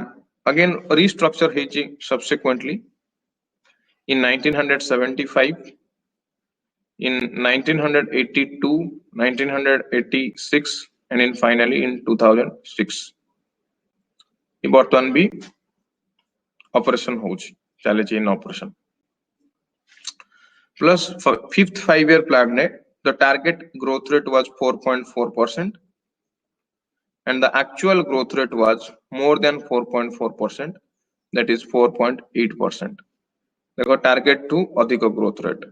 again restructure ହେଇଛି subsequently in 1975, in 1982, 1986 and in finally in 2006 ये बर्तमान भी operation होची चले इन operation plus fifth 5 year plan ने the target growth rate was 4.4% and the actual growth rate was more than 4.4%, that is 4.8%. देखो target to अधिक growth rate,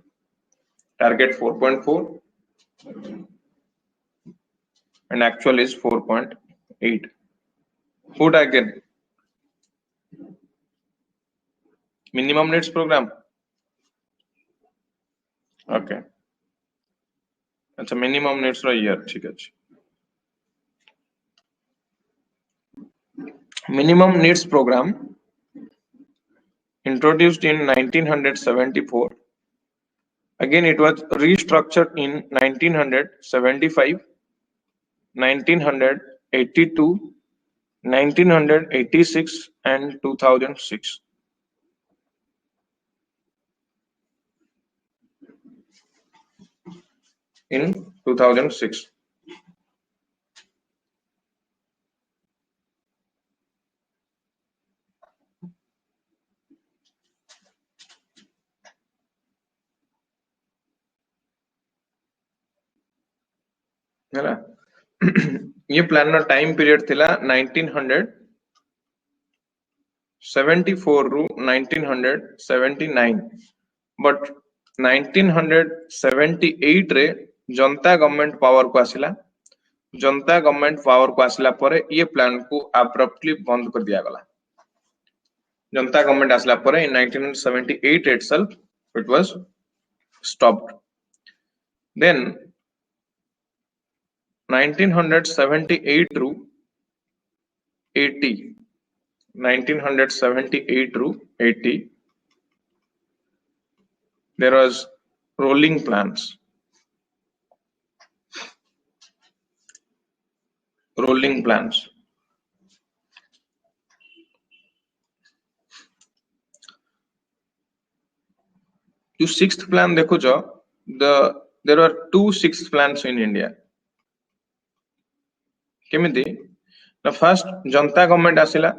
target 4.4 and actual is 4.8. Who again? Minimum needs program. Okay. अच्छा minimum needs रो year ठीक है। Minimum needs program introduced in 1974. Again it was restructured in 1975, 1982, 1986 and 2006. In 2006. है ना ये plan ना time period थिला 1974 रु 1979 बट 1978 रे जनता गवर्नमेंट पावर को आसिला। जनता गवर्नमेंट पावर को आसिला परे ये प्लान को अब्रप्टली बंद कर दिया गला। जनता गवर्नमेंट आसिला परे in 1978 itself it was stopped. Then 1978 ru 80, 1978 ru 80 there was rolling plans. Rolling plans. जो sixth plan देखो जो there are 2 sixth plans in India. केमिति ना फर्स्ट जनता गवर्नमेंट आसिला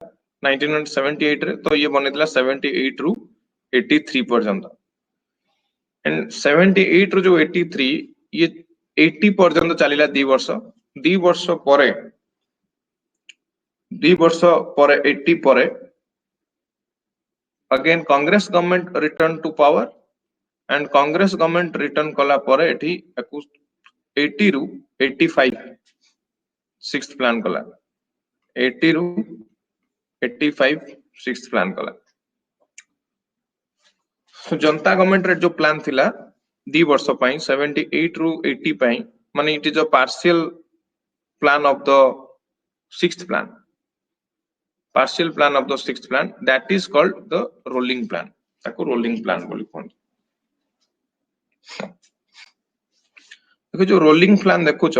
1978 रे तो ये बनेतला 78 रु 83 पर्यंत एंड 78 रु जो 83 ये 80 पर्यंत चलिला 2 वर्ष 2 वर्ष परे 80 परे again Congress government return to power and Congress government return कला परे एठी 80 रु 85 सिक्स्थ प्लान कला 80 रु 85 सिक्स्थ प्लान कला। तो जनता गवर्नमेंट रे जो प्लान थिला 2 वर्ष पई 78 रु 80 पई माने it is a partial plan of the sixth plan, partial plan of the sixth plan that is called the rolling plan. ताको रोलिंग प्लान बोली कोन। देखो जो रोलिंग प्लान देखो छ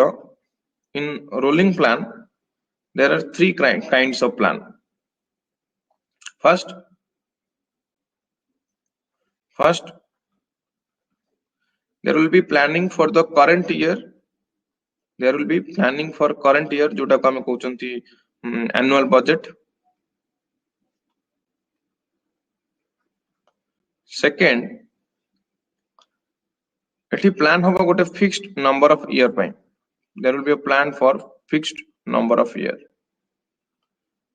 in rolling plan there are 3 kinds of plan. First there will be planning for the current year. There will be planning for current year जोटा को हम कहउचंती annual budget. Second एठी प्लान होबा गोटे फिक्स्ड नंबर ऑफ ईयर पई. There will be a plan for fixed number of year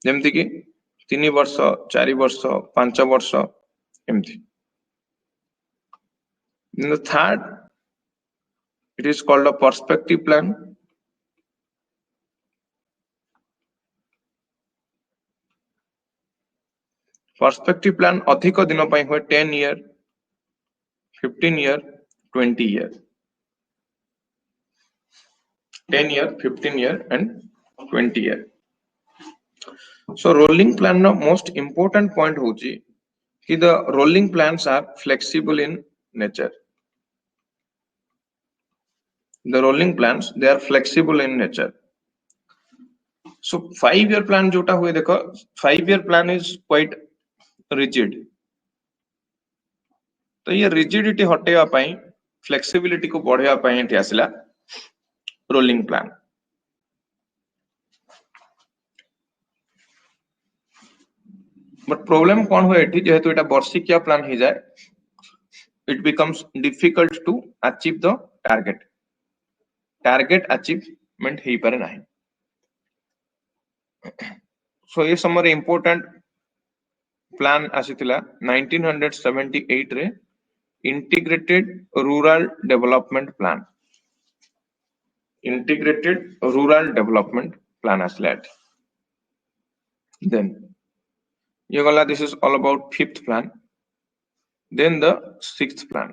जेमती कि 3 वर्ष 4 वर्ष 5 वर्ष एमती the third it is called a perspective plan perspective plan अधिक दिन ପାଇଁ हुए 10 year 15 year 20 year 10 year 15 year and 20 year so rolling plan no most important point होची कि the rolling plans are flexible in nature the rolling plans they are flexible in nature so 5 year plan जोटा हुए देखो 5 year plan is quite rigid तो ये rigidity हटेवा पाई flexibility को बढ़ेवा पाई एठी आसिला rolling plan but problem कौन हुए एठी जेहेतु एटा वर्षिकिया प्लान हे जाय it becomes difficult to achieve the target achievement हे पारे नाही so ये समरे important plan आसीतिला 1978 रे integrated rural development plan आसला then ये गला this is all about 5th plan then the 6th plan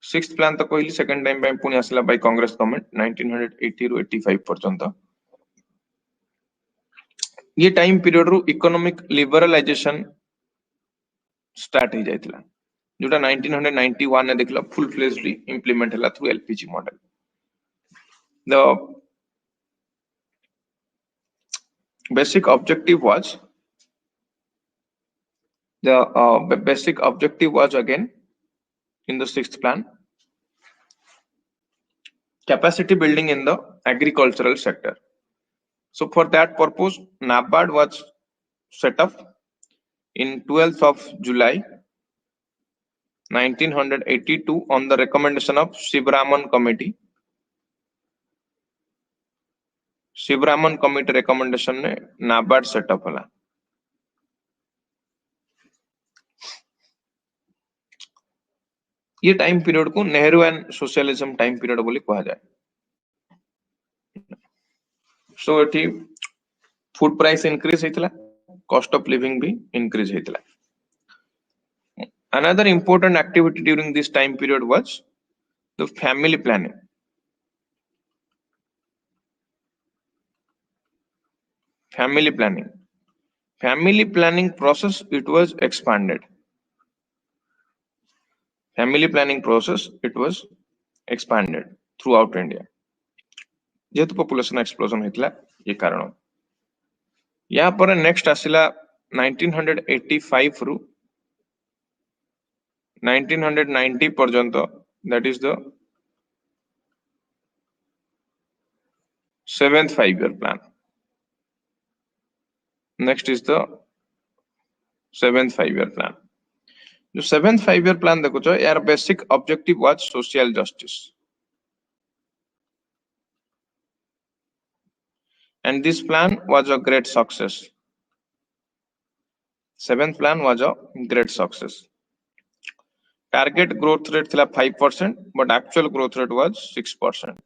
6th plan तो कहली second time by पुणी आसला by Congress government 1980 ରୁ 85 पर्यंत ये टाइम पीरियड रू इकोनॉमिक लिबरलाइजेशन स्टार्ट हो जायतिला जोटा 1991 ने देखला फुल फ्लेज्डली इंप्लीमेंट हला through LPG model the basic objective was again in the 6th plan capacity building in the agricultural sector so for that purpose NABARD was set up in 12th of July 1982 on the recommendation of Shivraman committee recommendation ने NABARD setup हला ये time period को Nehru and socialism time period बोली कहा जाए so एठी food price increase हेतला cost of living भी इंक्रीज हेतला another important activity during this time period was the family planning family planning process it was expanded throughout India जेहेतु population explosion हेतला ये कारण या पर नेक्स्ट आसिला 1985 रू 1990 पर्यंत that is the 7th 5-year plan next is the 7th 5-year plan जो 7th 5-year plan देखो छो यार basic objective was social justice and this plan was a great success 7th plan was a great success target growth rate thila 5% but actual growth rate was 6%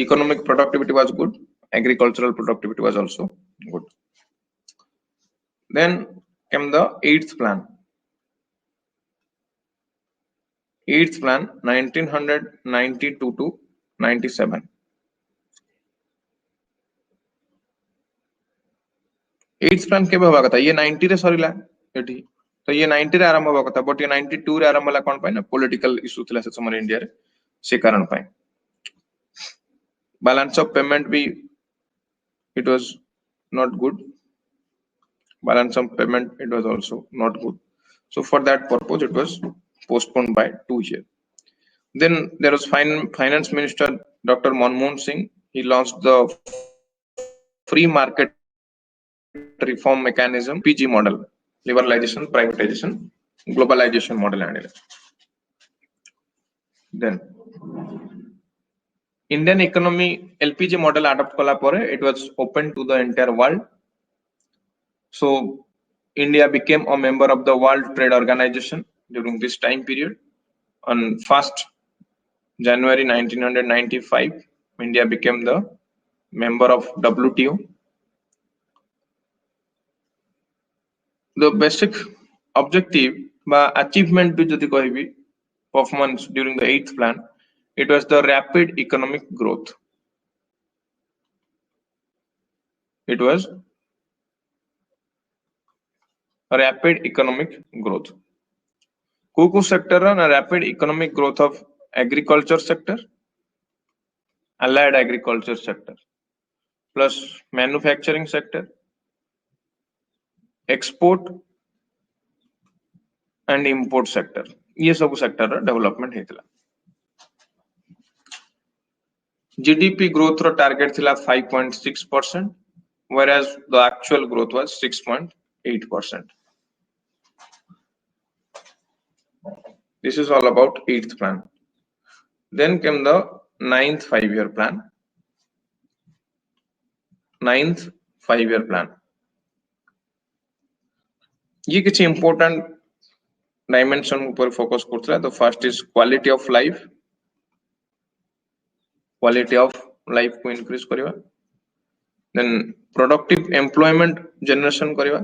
economic productivity was good agricultural productivity was also good then came the 8th plan 1992 to 97 8th plan केबे होबा कथा ये 90 रे सरीला एठी तो ये 90 रे आरंभ होबा कथा बट ये 92 रे आरंभ होला कोन पाइ ना पॉलिटिकल इशू थिला से समर इंडिया रे से कारण पाइ balance of payment भी it was not good balance of payment it was also not good so for that purpose it was postponed by 2 years then there was finance minister Dr. Manmohan Singh he launched the free market reform mechanism PG model liberalization privatization globalization model and Then Indian economy LPG model adopt kala pore, it was open to the entire world. So India became a member of the World Trade Organization during this time period. On 1st January 1995, India became the member of WTO. The basic objective বা achievement bi jodi kohibi performance during the 8th plan, it was the rapid economic growth. It was rapid economic growth. Kuku sector and rapid economic growth of agriculture sector, allied agriculture sector, plus manufacturing sector, export and import sector. ये सब sector development हेतला. GDP growth ro target thila 5.6%, whereas the actual growth was 6.8%. This is all about 8th plan. Then came the 9th 5-year plan. 9th 5-year plan. ये किसी important dimension ऊपर focus करता है. The first is quality of life. Quality of life को increase करिवा. Then productive employment generation करिवा.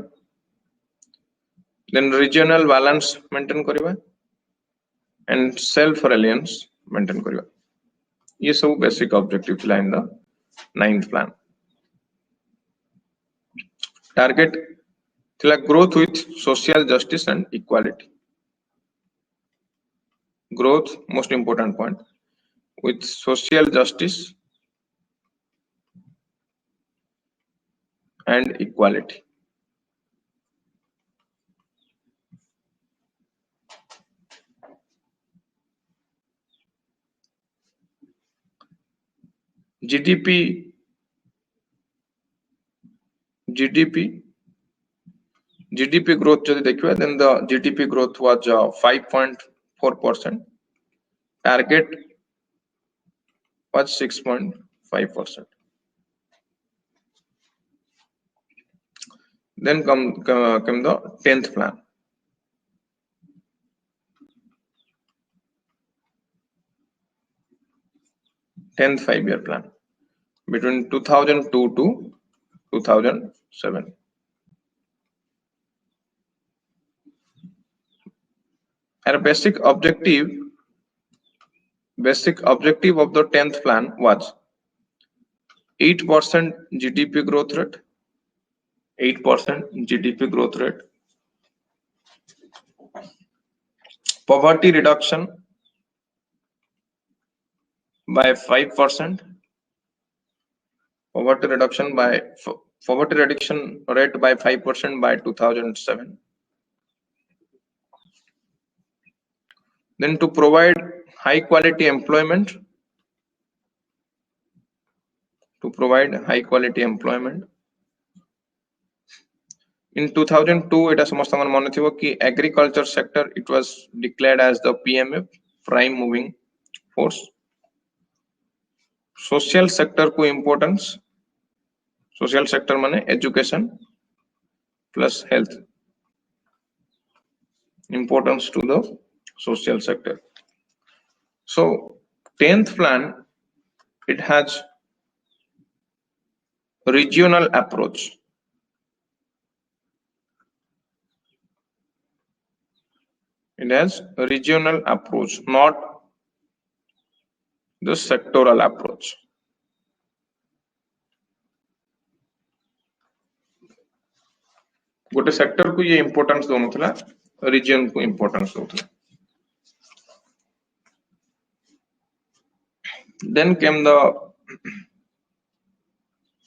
Then regional balance maintain करिवा. And self reliance maintain करिवा. ये सब basic objective थिला in the 9th plan. Target थिला growth with social justice and equality. Growth, most important point, with social justice and equality. GDP growth जदि देखिबा, then the GDP growth was 5.4%. Target was 6.5%. Then come the 10th plan. 10th 5-year plan between 2002 to 2007. Our basic objective of the 10th plan was 8% GDP growth rate. 8% GDP growth rate. Poverty reduction by 5%. Poverty reduction rate by 5% by 2007. Then to provide high quality employment. In 2002, it was agriculture sector. It was declared as the PMF, prime moving force. Social sector को importance. Social sector माने education plus health. Importance to the social sector. So 10th plan, it has regional approach. It has a regional approach, not the sectoral approach. गोटे sector को ये importance दोनों reason को importance दोनों. Then came the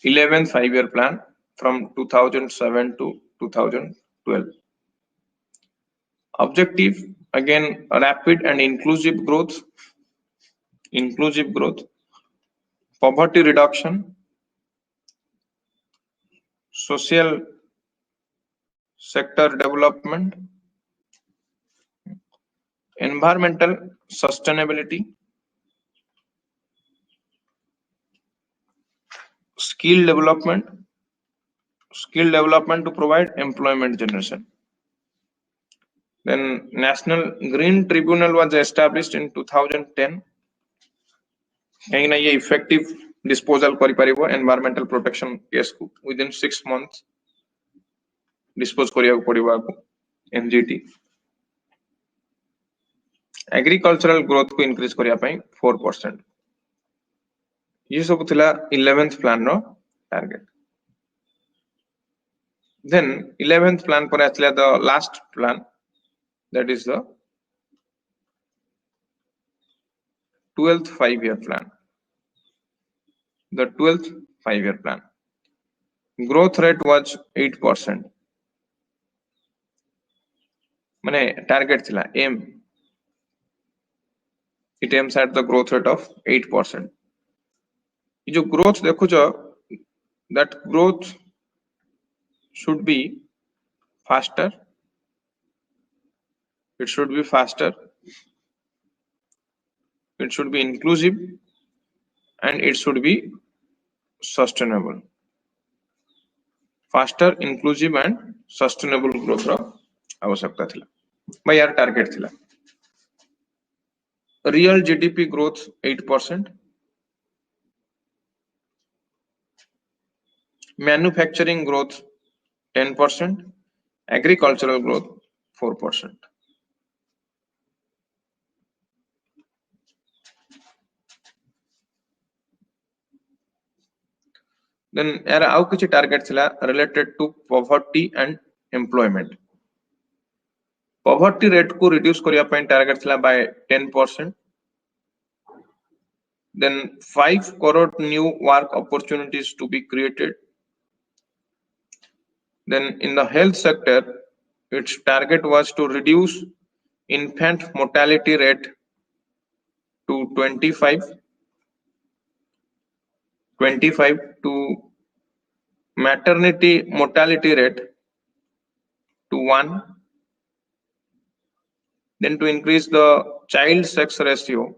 11th 5-year plan from 2007 to 2012. Objective again, rapid and inclusive growth. Poverty reduction, social sector development, environmental sustainability, skill development to provide employment generation. Then National Green Tribunal was established in 2010. कहीं ये effective disposal करि परिबो environmental protection case को within 6 months dispose करिया पड़िबा को NGT. Agricultural growth को increase करिया पई 4%. ये सब थिला 11th plan रो target. Then 11th plan पर आछला the last plan, that is the 12th 5-year plan. The 12th 5-year plan. Growth rate was 8%. माने target थिला aim. It aims at the growth rate of 8%. ये जो growth देखो जो, that growth should be faster. It should be faster. It should be inclusive, and it should be sustainable. Faster, inclusive, and sustainable growth रो आवश्यकता थिला. भाई यार target थिला. Real GDP growth 8%. Manufacturing growth 10%. Agricultural growth 4%. Then यार आउ किछि target थिला related to poverty and employment. Poverty rate को reduce करिया पई टारगेट थिला by 10%. Then 5 crore new work opportunities to be created. Then in the health sector, its target was to reduce infant mortality rate to 25 to maternity mortality rate to 1, then to increase the child sex ratio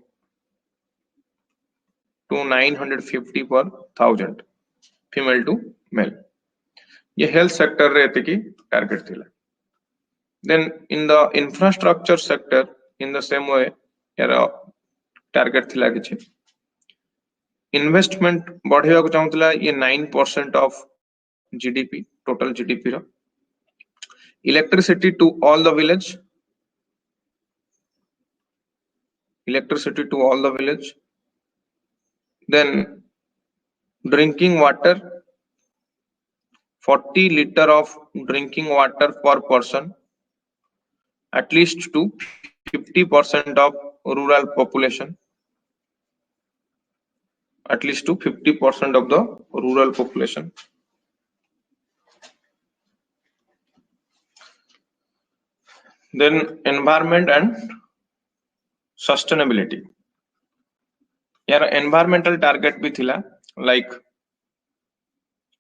to 950 per 1000 female to male. ये health sector रे एतिकी target थिला. Then in the infrastructure sector, in the same way यार target थिला किछि investment बढ़िया को चाहूतला ये 9% of GDP, total GDP row. Electricity to all the village. Electricity to all the village. Then drinking water, 40 liter of drinking water per person, at least to 50% of rural population. At least to 50% of the rural population. Then environment and sustainability. यार environmental target भी थिला like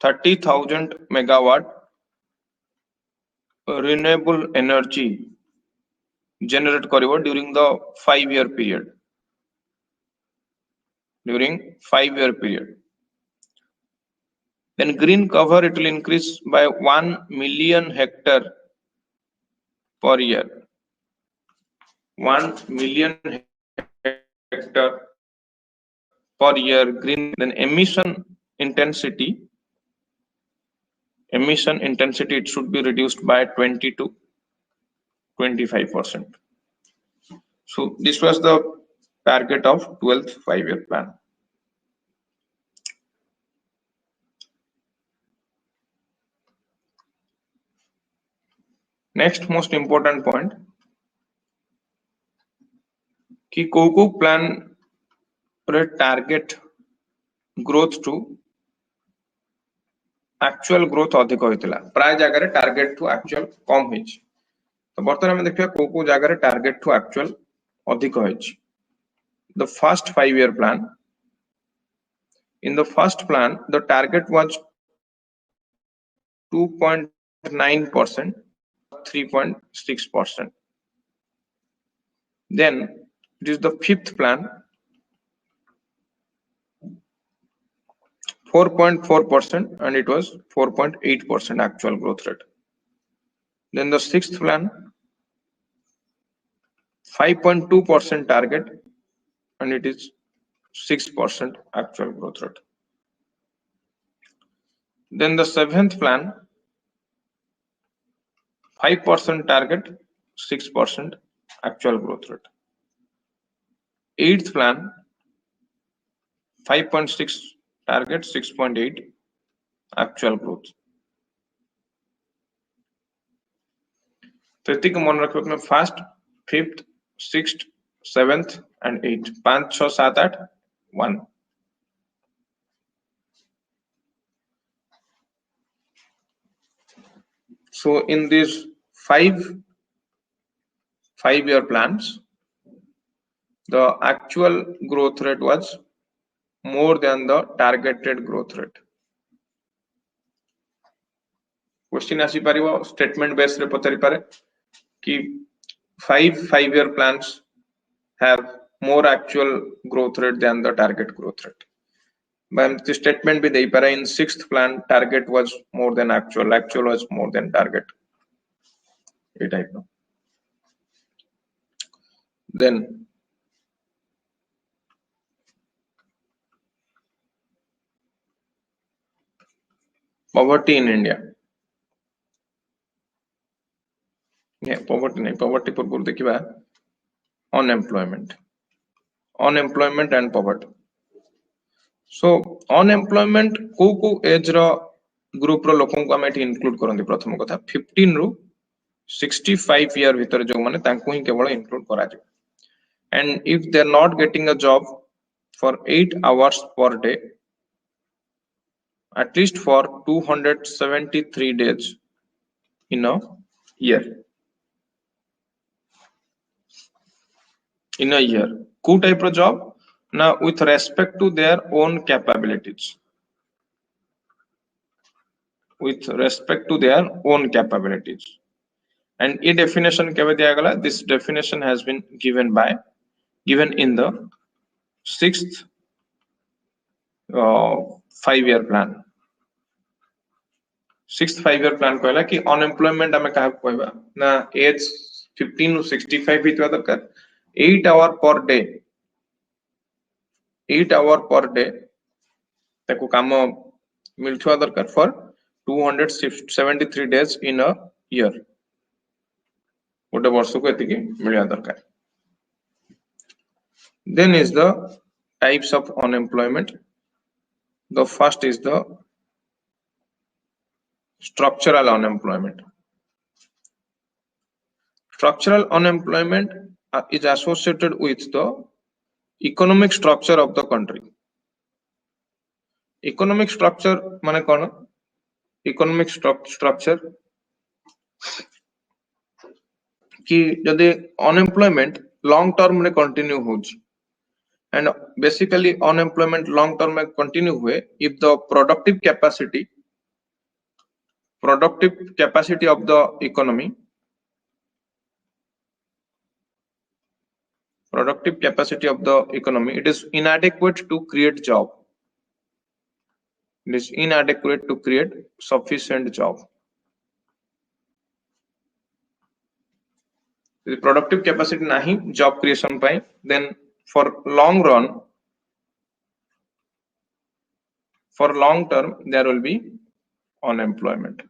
30,000 megawatt renewable energy generate करिवो during the 5-year period. During 5-year period. Then green cover, it will increase by 1 million hectare per year. 1 million hectare per year green. Then emission intensity, it should be reduced by 20 to 25%. So this was the target of 12th 5-year plan. Next most important point कि को plan रे target growth to actual growth अधिक होइतिला. प्राय जगह रे target to actual कम होइछ. तो बर्तमान में देखिया को जगह रे target to actual अधिक होइछ. The first 5-year plan. In the first plan, the target was 2.9%, 3.6%. Then it is the fifth plan, 4.4%, and it was 4.8% actual growth rate. Then the sixth plan, 5.2% target, and it is 6% actual growth rate. Then the seventh plan, 5% target, 6% actual growth rate. Eighth plan, 5.6 target, 6.8 actual growth. तो इतनी मन रखो कि first, fifth, sixth, seventh and eight, 5, 6, 7, 8, 1. So in these 5-year plans, the actual growth rate was more than the targeted growth rate. Question आसी परिवो statement based रे पचारि पारे कि 5-year plans have more actual growth rate than the target growth rate. But the statement भी दे पारे in sixth plan target was more than actual was more than target. ये type no. Then poverty in India. Yeah, poverty नहीं, poverty पर बोल देखिए unemployment and poverty. So unemployment को as रो group रो लोकों को हमें इंक्लूड करंदी प्रथम कथा 15 रु 65 ईयर भीतर जो माने तांको ही केवल इंक्लूड करा जे. And if they are not getting a job for 8 hours per day, at least for 273 days in a year. In a year, who type of job? Now with respect to their own capabilities. With respect to their own capabilities. And a definition केवे दिया गला? This definition has been given in the sixth 5-year plan. Sixth 5-year plan कहला कि unemployment हमें कहाँ कहवा ना age 15 to 65 भी तो दरकार 8 hour per day. 8 hour per day ताको काम मिलथुआ दरकार for 273 days in a year. गोटे वर्ष को एतिकी मिलिया दरकार. Then is the types of unemployment. The first is the structural unemployment. Structural unemployment is associated with the economic structure of the country. Economic structure माने कौन? Economic structure कि यदि unemployment long term में continue hose, and basically unemployment long term में continue हुए if the productive capacity of the economy, it is inadequate to create job. It is inadequate to create sufficient job. The productive capacity nahi job creation पाए, then for long term there will be unemployment,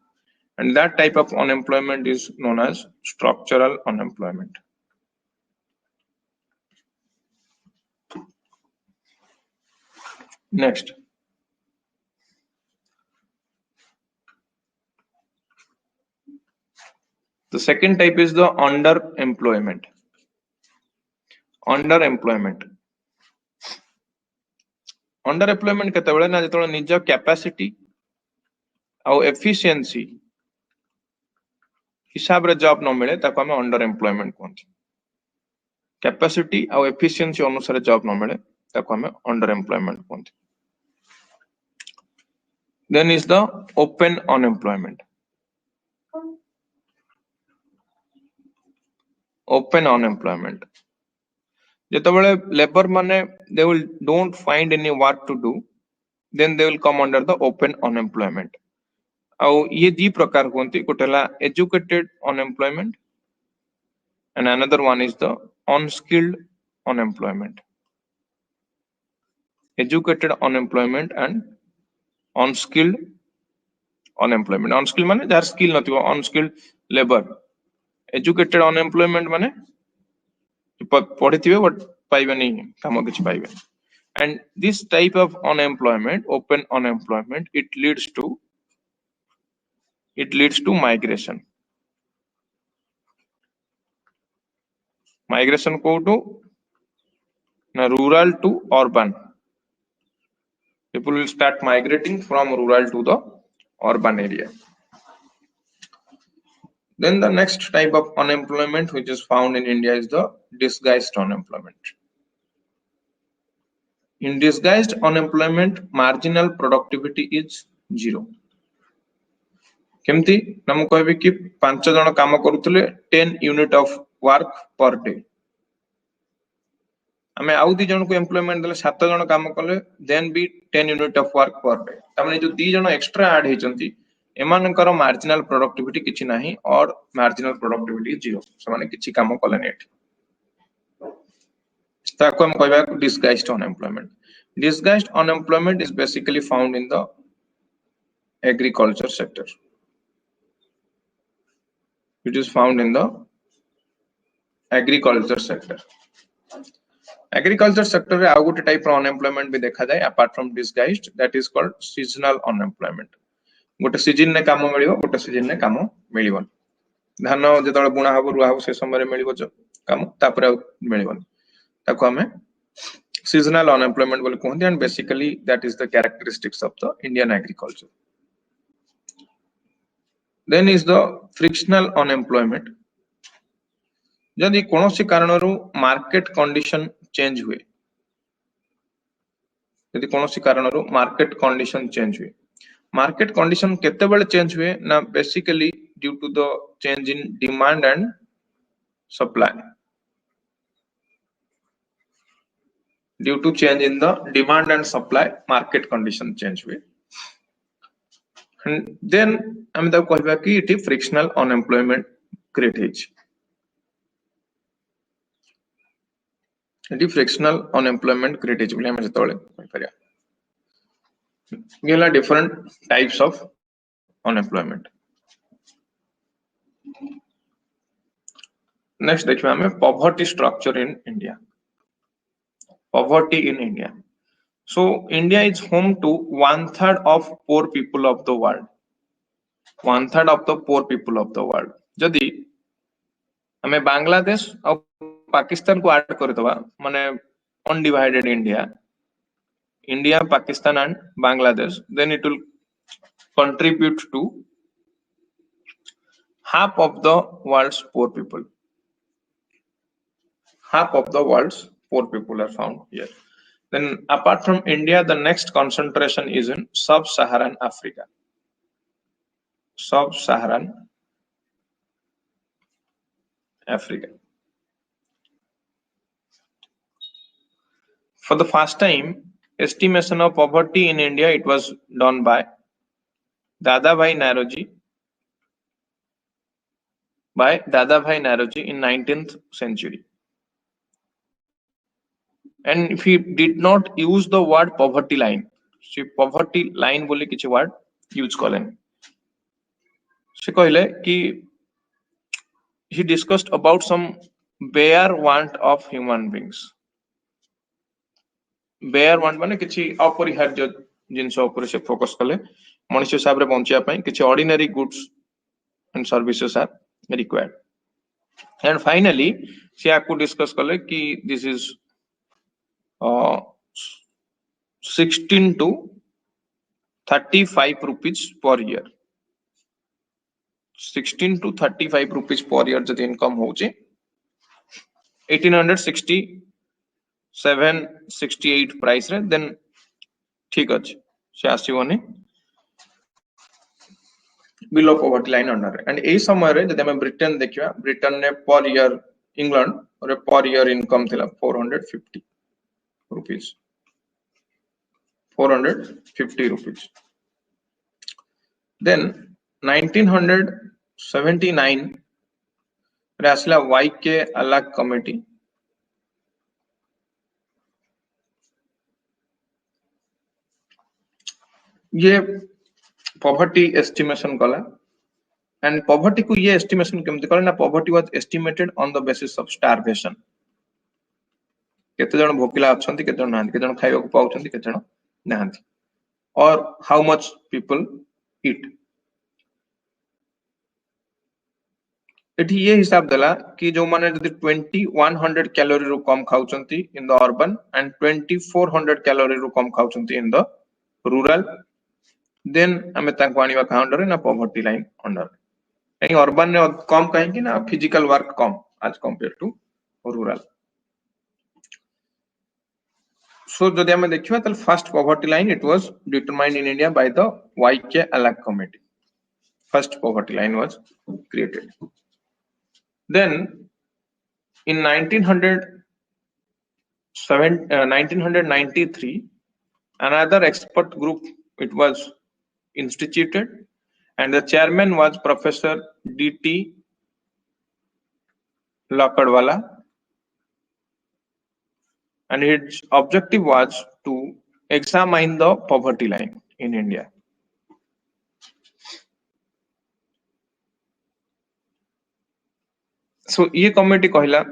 and that type of unemployment is known as structural unemployment. Next, the second type is the underemployment. Underemployment केतेबेले ना जेतबेले निज capacity और efficiency हिसाब रे job न मिले ताको हमें अंडरएम्प्लॉयमेंट कहते. कैपेसिटी और एफिशिएंसी अनुसार जॉब न मिले ताको हमें अंडरएम्प्लॉयमेंट कहते. Then is the open unemployment. Open unemployment जेतेबेले लेबर माने they will don't find any work to do, then they will come under the open unemployment. आउ ये दी प्रकार होती गोटेला educated unemployment and another one is the unskilled unemployment. Educated unemployment and unskilled unemployment. Unskilled माने jar skill नथिबो, unskilled labor. Educated unemployment माने पढ़िथिबे but पाइबेनी काम किछ पाइबे. And this type of unemployment, open unemployment, it leads to migration. Migration को to na rural to urban. People will start migrating from rural to the urban area. Then the next type of unemployment which is found in India is the disguised unemployment. In disguised unemployment, marginal productivity is zero. केमती नम कहबे कि 5 जन काम करूतले 10 unit of work per day. हमें आउ 2 जन को employment देले 7 जन काम कले देन भी 10 unit of work per day. तमने जो 2 जन एक्स्ट्रा ऐड हेचंती एमानकर मार्जिनल प्रोडक्टिविटी किछि नाही और मार्जिनल प्रोडक्टिविटी जीरो. समाने किछि काम कले नेट. ताको हम कहबा disguised unemployment. Disguised unemployment is basically found in the agriculture sector. It is found in the agriculture sector. Agriculture sector रे आउ गोटे टाइप रो unemployment भी देखा जाय apart from disguised, that is called seasonal unemployment. गोटे सीजन ने काम मिलिबो, गोटे सीजन ने काम मिलिबो. धान जेतले बुणा हबो रुआ हबो से समय रे मिलिबो काम तापर मिलिबो. ताको हमें seasonal unemployment बोली कहते हैं, and basically that is the characteristics of the Indian agriculture. Then is the frictional unemployment. यदि कोनोसी कारणरू मार्केट कंडीशन चेंज हुए, यदि कोनोसी कारणरू मार्केट कंडीशन चेंज हुए, मार्केट कंडीशन केते बेले चेंज हुए ना basically due to the change in demand and supply. Due to change in the demand and supply, market condition change हुए. And then हम तब कहबा कि इटी frictional unemployment create हेछि. इटी frictional unemployment create हेछि बोले हम जतले कहि परिया. गेला different types of unemployment. Next देखिबा हमें poverty structure in India. Poverty in India. So India is home to 1/3 of poor people of the world. 1/3 of the poor people of the world. जदि हमें बांग्लादेश और पाकिस्तान को ऐड कर दवा माने undivided India, Pakistan and Bangladesh, then it will contribute to half of the world's poor people. Half of the world's poor people are found here. Then apart from India, the next concentration is in sub-Saharan Africa. Sub-Saharan Africa. For the first time, estimation of poverty in India, it was done by Dadabhai Naoroji in 19th century. And if he did not use the word poverty line, see poverty line बोले किसी word use करें. से कहले कि he discussed about some bare want of human beings. Bare want माने किसी अपरिहार्य जिनस ऊपर से फोकस कले मनुष्य हिसाब रे पहुंचिया पई किसी ordinary goods and services are required. And finally से आपको डिस्कस कले कि this is 16 to 35 rupees per year. 16 to 35 rupees per year जब इनकम होचे 1867-68 प्राइस रे देन ठीक अछि से आसीबोनी below poverty line under. And ए समय रे जदि हम ब्रिटेन देखिबा, ब्रिटेन ने per year England or per year income thila 450 rupees. 450 rupees. Then 1979 रे आसला YK अलग कमिटी. ये poverty estimation कला and poverty को ये estimation केमती कला ना poverty was estimated on the basis of starvation. केते जन भोकिला अछंती केते जन नाहंती केते जन खाइबा को पाउछंती केते जन नाहंती or how much people eat. एठी ये हिसाब देला कि जो माने जदि 2100 कैलोरी रु कम खाउछंती in the urban and 2400 calorie रु कम खाउछंती इन द रूरल देन हमें ताको आनिबा का अंडर ना पॉवर्टी लाइन अंडर. कहीं अर्बन ने कम कहीं कि ना फिजिकल वर्क कम as compared to rural. So जदि हमें देखिबा त first poverty line it was determined in India by the YK Alagh committee. First poverty line was created. Then in 1993 another expert group it was instituted and the chairman was Professor DT Lakadwala and its objective was to examine the poverty line in India. So ये committee कहला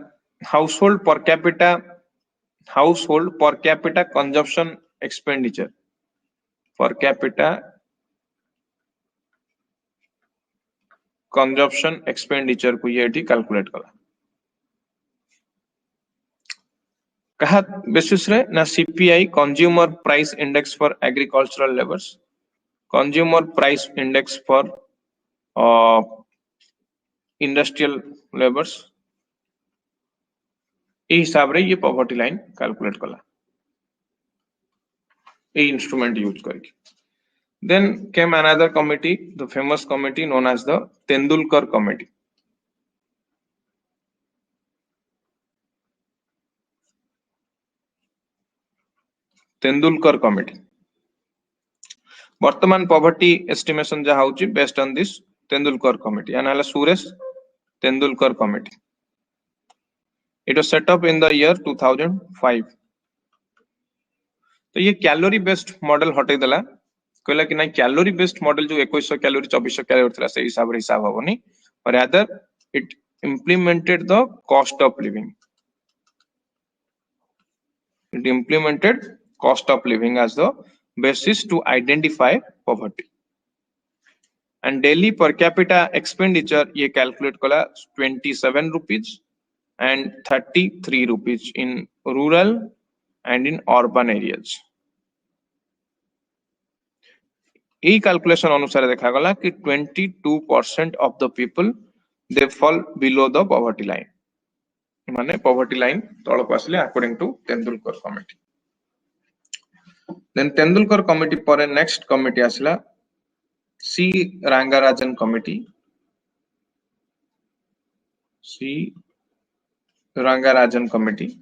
household per capita consumption expenditure per capita consumption expenditure को ये एठी calculate कला. कहा basis रे ना CPI consumer price index for agricultural labors, consumer price index for industrial labours ए हिसाब रे ये पॉवर्टी लाइन कैलकुलेट कला ए इंस्ट्रूमेंट यूज करके. Then came another committee the famous committee known as the Tendulkar committee. Tendulkar committee वर्तमान पॉवर्टी एस्टिमेशन जा होची based on this Tendulkar committee and आला Suresh Tendulkar committee. It was set up in the year 2005. तो ये calorie based model हटे देला कहला कि ना कैलोरी बेस्ड मॉडल जो 2100 कैलोरी 2400 कैलोरी थला से हिसाब होनी और other it implemented the cost of living. It implemented cost of living as the basis to identify poverty. And daily per capita expenditure ये calculate कला 27 rupees and 33 rupees in rural and in urban areas. ये calculation अनुसार देखा गला कि 22% of the people they fall below the poverty line. माने poverty line तल को आसले according to Tendulkar committee. Then Tendulkar committee पर next committee आसला C. Rangarajan committee. C. Rangarajan committee.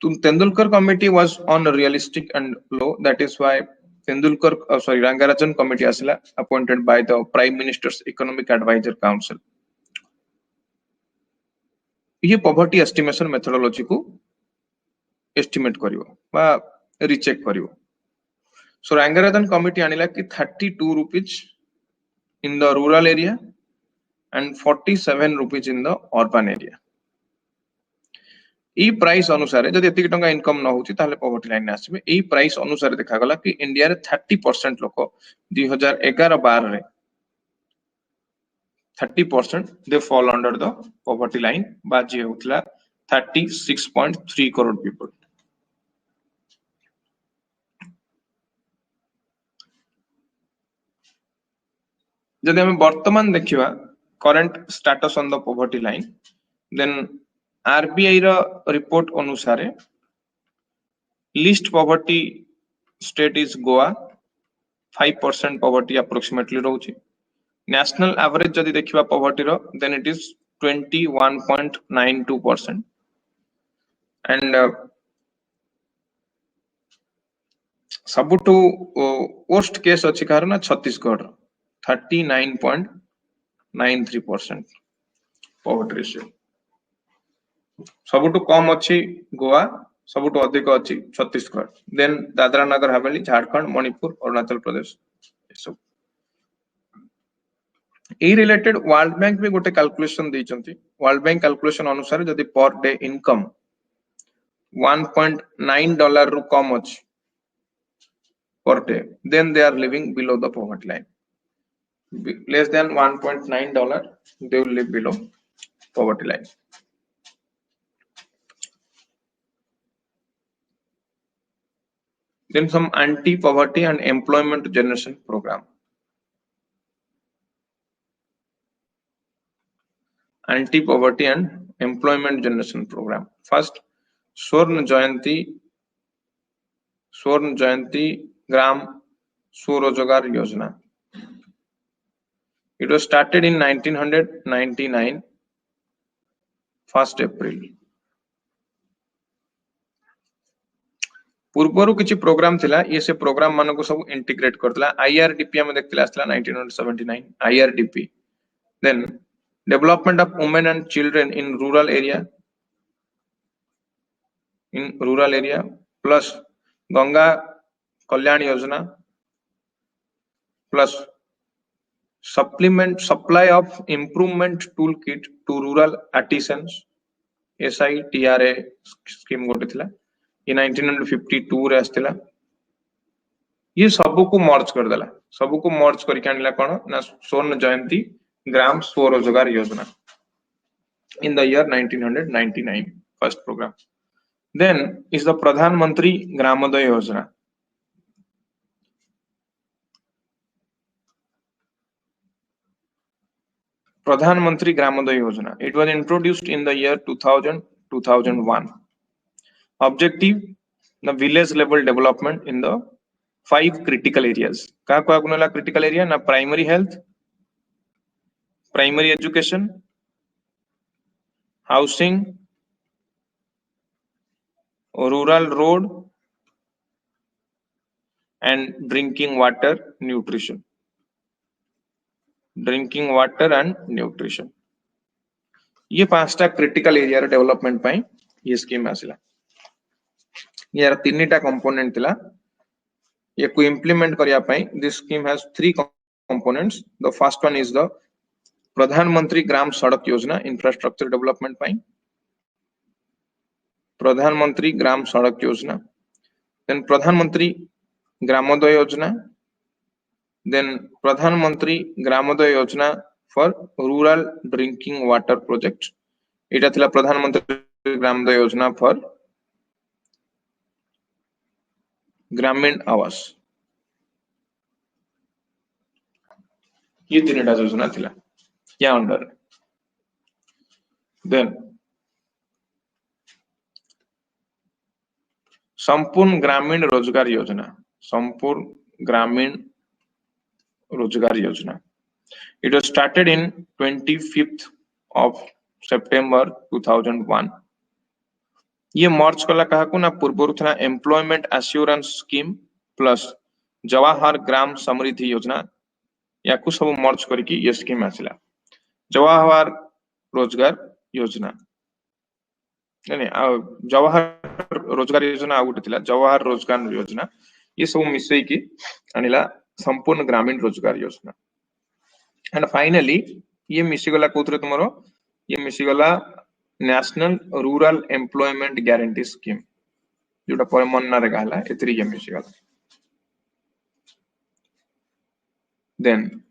Tendulkar committee was unrealistic and low. That is why Rangarajan committee asla appointed by the Prime Minister's Economic Advisor Council. ये poverty estimation methodology को estimate करियो बा recheck करियो. So Rangarajan committee आनिला कि 32 rupees in the rural area and 47 rupees in the urban area. E price अनुसार जदि एतिक टंका income न होची ताले पॉवर्टी लाइन आसीबे. ई प्राइस अनुसार देखा गला कि इंडिया रे 30% लोक 2011-12 रे 30% they fall under the poverty line बा जे होतला 36.3 crore people. जदि हमें वर्तमान देखिवा current status on the poverty line then RBI रा रिपोर्ट अनुसार least poverty state is Goa 5% poverty approximately रहउची. नेशनल एवरेज जदि देखिवा पॉवर्टी रो देन इट इज 21.92%, and सबुठु वर्स्ट केस अच्छी कार ना छत्तीसगढ़ 39.93% पॉवर्टी रेशियो। सबुठु कम अच्छी गोवा, सबुठु अधिक अच्छी छत्तीसगढ़, देन दादरा नगर हवेली, झारखंड, मणिपुर, अरुणाचल प्रदेश। ए रिलेटेड वर्ल्ड बैंक भी गोटे कैलकुलेशन देइचंती। वर्ल्ड बैंक कैलकुलेशन अनुसार जदि पर डे इनकम $1.9 रु कम अछि per day, then they are living below the poverty line. Less than $1.9, they will live below poverty line. Then some anti-poverty and employment generation program. Anti-poverty and employment generation program. First, Swarna Jayanti Gram Swarojgar Yojana. It was started in 1999, 1st April. पूर्वरु किछि programme थिला, ये से programme मानको को सब integrate Kartala. IRDP हम देखतिला आसला 1979 IRDP। Then development of women and children in rural area plus Ganga Kalyan Yojana plus supply of improvement toolkit to rural artisans, SITRA scheme गोटे थिला, ये 1952 रे आस्तिला। ये सबु को मर्ज कर देला, सबु को मर्ज करके आनिला कोन ना स्वर्ण जयंती ग्राम स्वरोजगार योजना in the year 1999, first program. Then is the Pradhan Mantri Gramoday Yojana. Pradhan Mantri Gramoday Yojana. It was introduced in the year 2000-2001. Objective: the village level development in the 5 critical areas. Ka gunola critical area na primary health, primary education, housing, rural road, and drinking water, nutrition. Drinking water and nutrition. ये 5टा critical area रे development पई ये scheme आसिला। यार 3टा component थिला, ये को implement करिया पई this scheme has 3 components. The first one is the प्रधानमंत्री ग्राम सड़क योजना, इंफ्रास्ट्रक्चर डेवलपमेंट पई प्रधानमंत्री ग्राम सड़क योजना, देन प्रधानमंत्री ग्रामोदय योजना, देन प्रधानमंत्री ग्रामोदय योजना for rural drinking water project. एटा थिला प्रधानमंत्री ग्रामोदय योजना फॉर ग्रामीण आवास। ये 3टा योजना थिला या अंडर। देन संपूर्ण ग्रामीण रोजगार योजना, संपूर्ण ग्रामीण रोजगार योजना। It was started in 25th of September 2001. ये मर्ज कला कहा को ना पूर्व था employment assurance scheme plus Jawahar Gram Samriddhi Yojana, या को सब मर्ज करके ये स्कीम आसिला। जवाहर रोजगार योजना नहीं जवाहर रोजगार योजना आ गोटे थिला जवाहर रोजगार योजना, ये सब मिसई की आनिला संपूर्ण ग्रामीण रोजगार योजना। एंड फाइनली ये मिसिगला कोथरे तुमरो, ये मिसिगला national rural employment guarantee scheme, जोटा पर मनना रे कहला एतरी ये मिसिगला। देन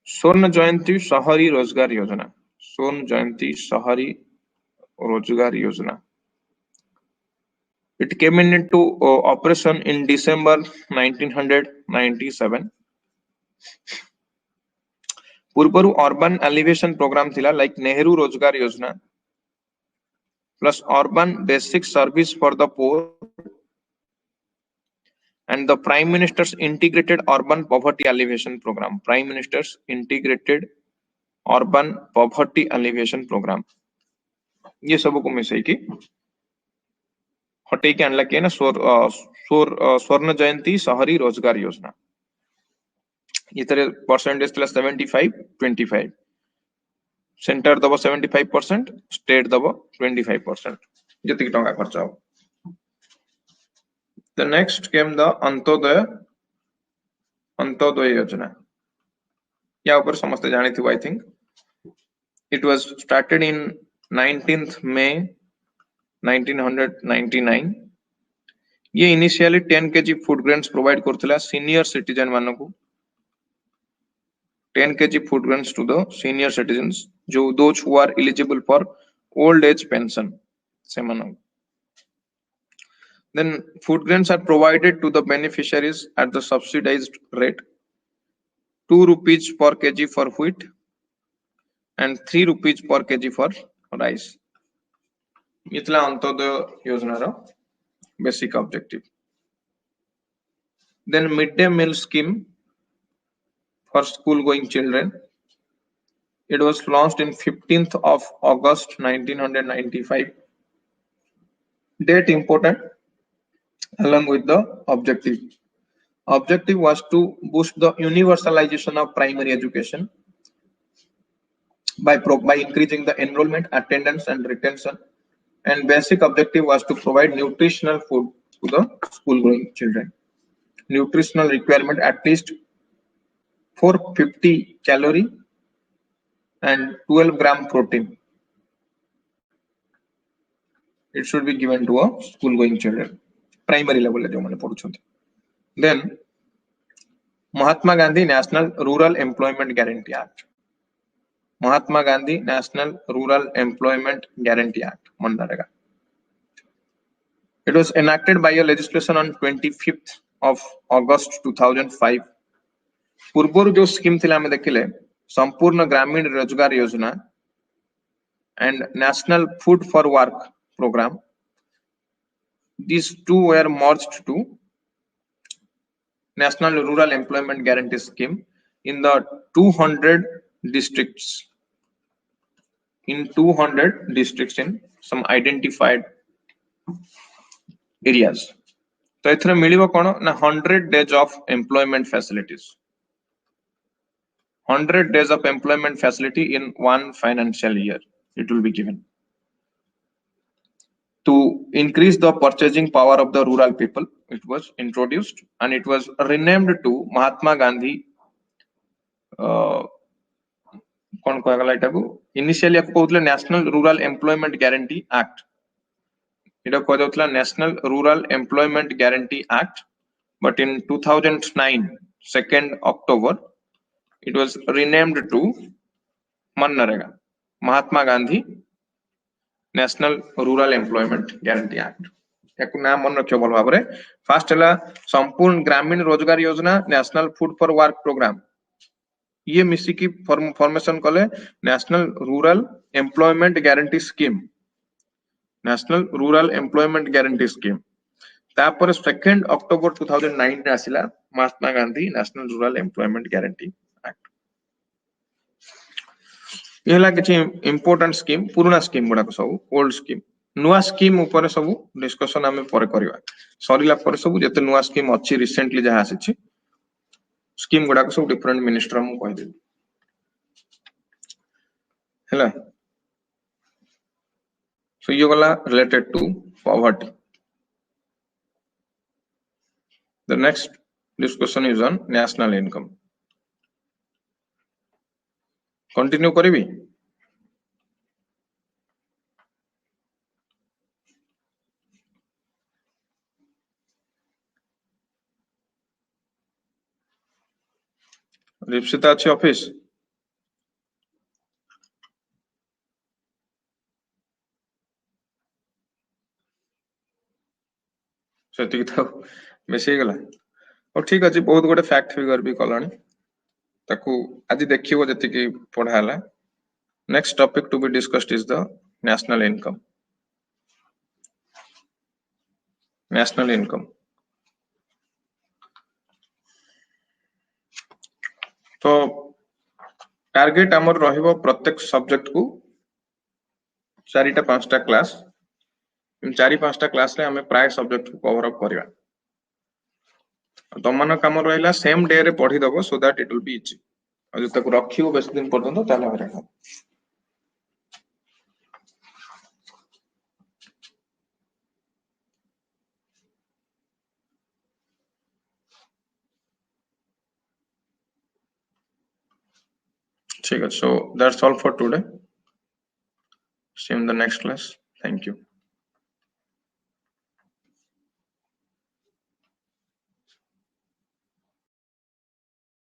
स्वर्ण जयंती शहरी रोजगार योजना, स्वर्ण जयंती शहरी रोजगार योजना। It came into operation in December 1997. पूर्वरु अर्बन एलिवेशन प्रोग्राम थिला like Nehru Rozgar Yojana plus urban basic service for the poor and the Prime Minister's Integrated Urban Poverty Alleviation Program. Prime Minister's Integrated Urban Poverty Alleviation Program. ये सब को मिसैकी हटे के आणला के ना स्वर्ण जयंती शहरी रोजगार योजना इतरे परसेंटेज 75-25 सेंटर दबो 75%, स्टेट दबो 25%, जति टंका खर्च हो. The next came the Antyodaya योजना. या ऊपर समझते जाने थी. I think it was started in 19th May 1999. ये initially 10 kg food grains provide करथिला senior citizen मानन को. 10 kg food grains to the senior citizens, those who are eligible for old age pension. Then food grains are provided to the beneficiaries at the subsidized rate, 2 rupees per kg for wheat and 3 rupees per kg for rice. इतला अंत्योदय योजना रो basic objective. Then midday meal scheme for school going children. It was launched in 15th of August 1995. Date important along with the objective. Objective was to boost the universalization of primary education by increasing the enrollment, attendance and retention, and basic objective was to provide nutritional food to the school going children. Nutritional requirement at least 450 calorie and 12 gram protein. It should be given to a school going children, primary level. Then Mahatma Gandhi National Rural Employment Guarantee Act. Mahatma Gandhi National Rural Employment Guarantee Act, Mandarega. It was enacted by a legislation on 25th of August 2005. पूर्वर जो scheme थिला हमें देखिले संपूर्ण ग्रामीण रोजगार योजना and National Food for Work program. These two were merged to National Rural Employment Guarantee Scheme in the 200 districts. In 200 districts in some identified areas. तो इथरे मिलिबो कोन ना 100 days of employment facilities. 100 days of employment facility in one financial year. It will be given to increase the purchasing power of the rural people. It was introduced and it was renamed to Mahatma Gandhi. कौन कहला इटा को initially आपको कहउतले national rural employment guarantee act. इटा कह दउतला national rural employment guarantee act, but in 2009 2nd October it was renamed to मनरेगा, Mahatma Gandhi national rural employment guarantee act. एक नाम मन रखियो भल भाबरे. फर्स्ट हला संपूर्ण Grameen Rozgar Yojana national food for work programme. ये मिसी की फॉर्मेशन कले national rural employment guarantee scheme. National rural employment guarantee scheme तापर 2nd October 2009 रे आसिला Mahatma Gandhi national rural employment guarantee act. येला किछि इंपोर्टेंट स्कीम, पुराना स्कीम गुडा को सब ओल्ड स्कीम. नुवा स्कीम ऊपर सब डिस्कशन हमें पर करबा. सरीला पर सब जते नुवा स्कीम अछि रिसेंटली जहा आछि स्कीम गुडा को सब डिफरेंट मिनिस्टर हम कहि दे. हैला सो ये वाला related to poverty. The next discussion is on national income. Continue करिबी. रिप्सिता अच्छी ऑफिस सेटिक था बेसी गला. और ठीक अछि बहुत गोटे फैक्ट फिगर भी कलानी ताकू आज देखिबो जति की पढाला. Next topic to be discussed is the national income. National income तो टार्गेट आमर रहिबो प्रत्येक सब्जेक्ट को 4-5टा क्लास 4-5टा क्लास रे हमें प्राय सब्जेक्ट को कवर अप करबा तुम मन काम रहिला सेम डे रे पढी दबो so that it will be easy और जब तक रखियो बेस दिन पर्यंत ताले हरे ठीक है so that's all for today see you in the next class thank you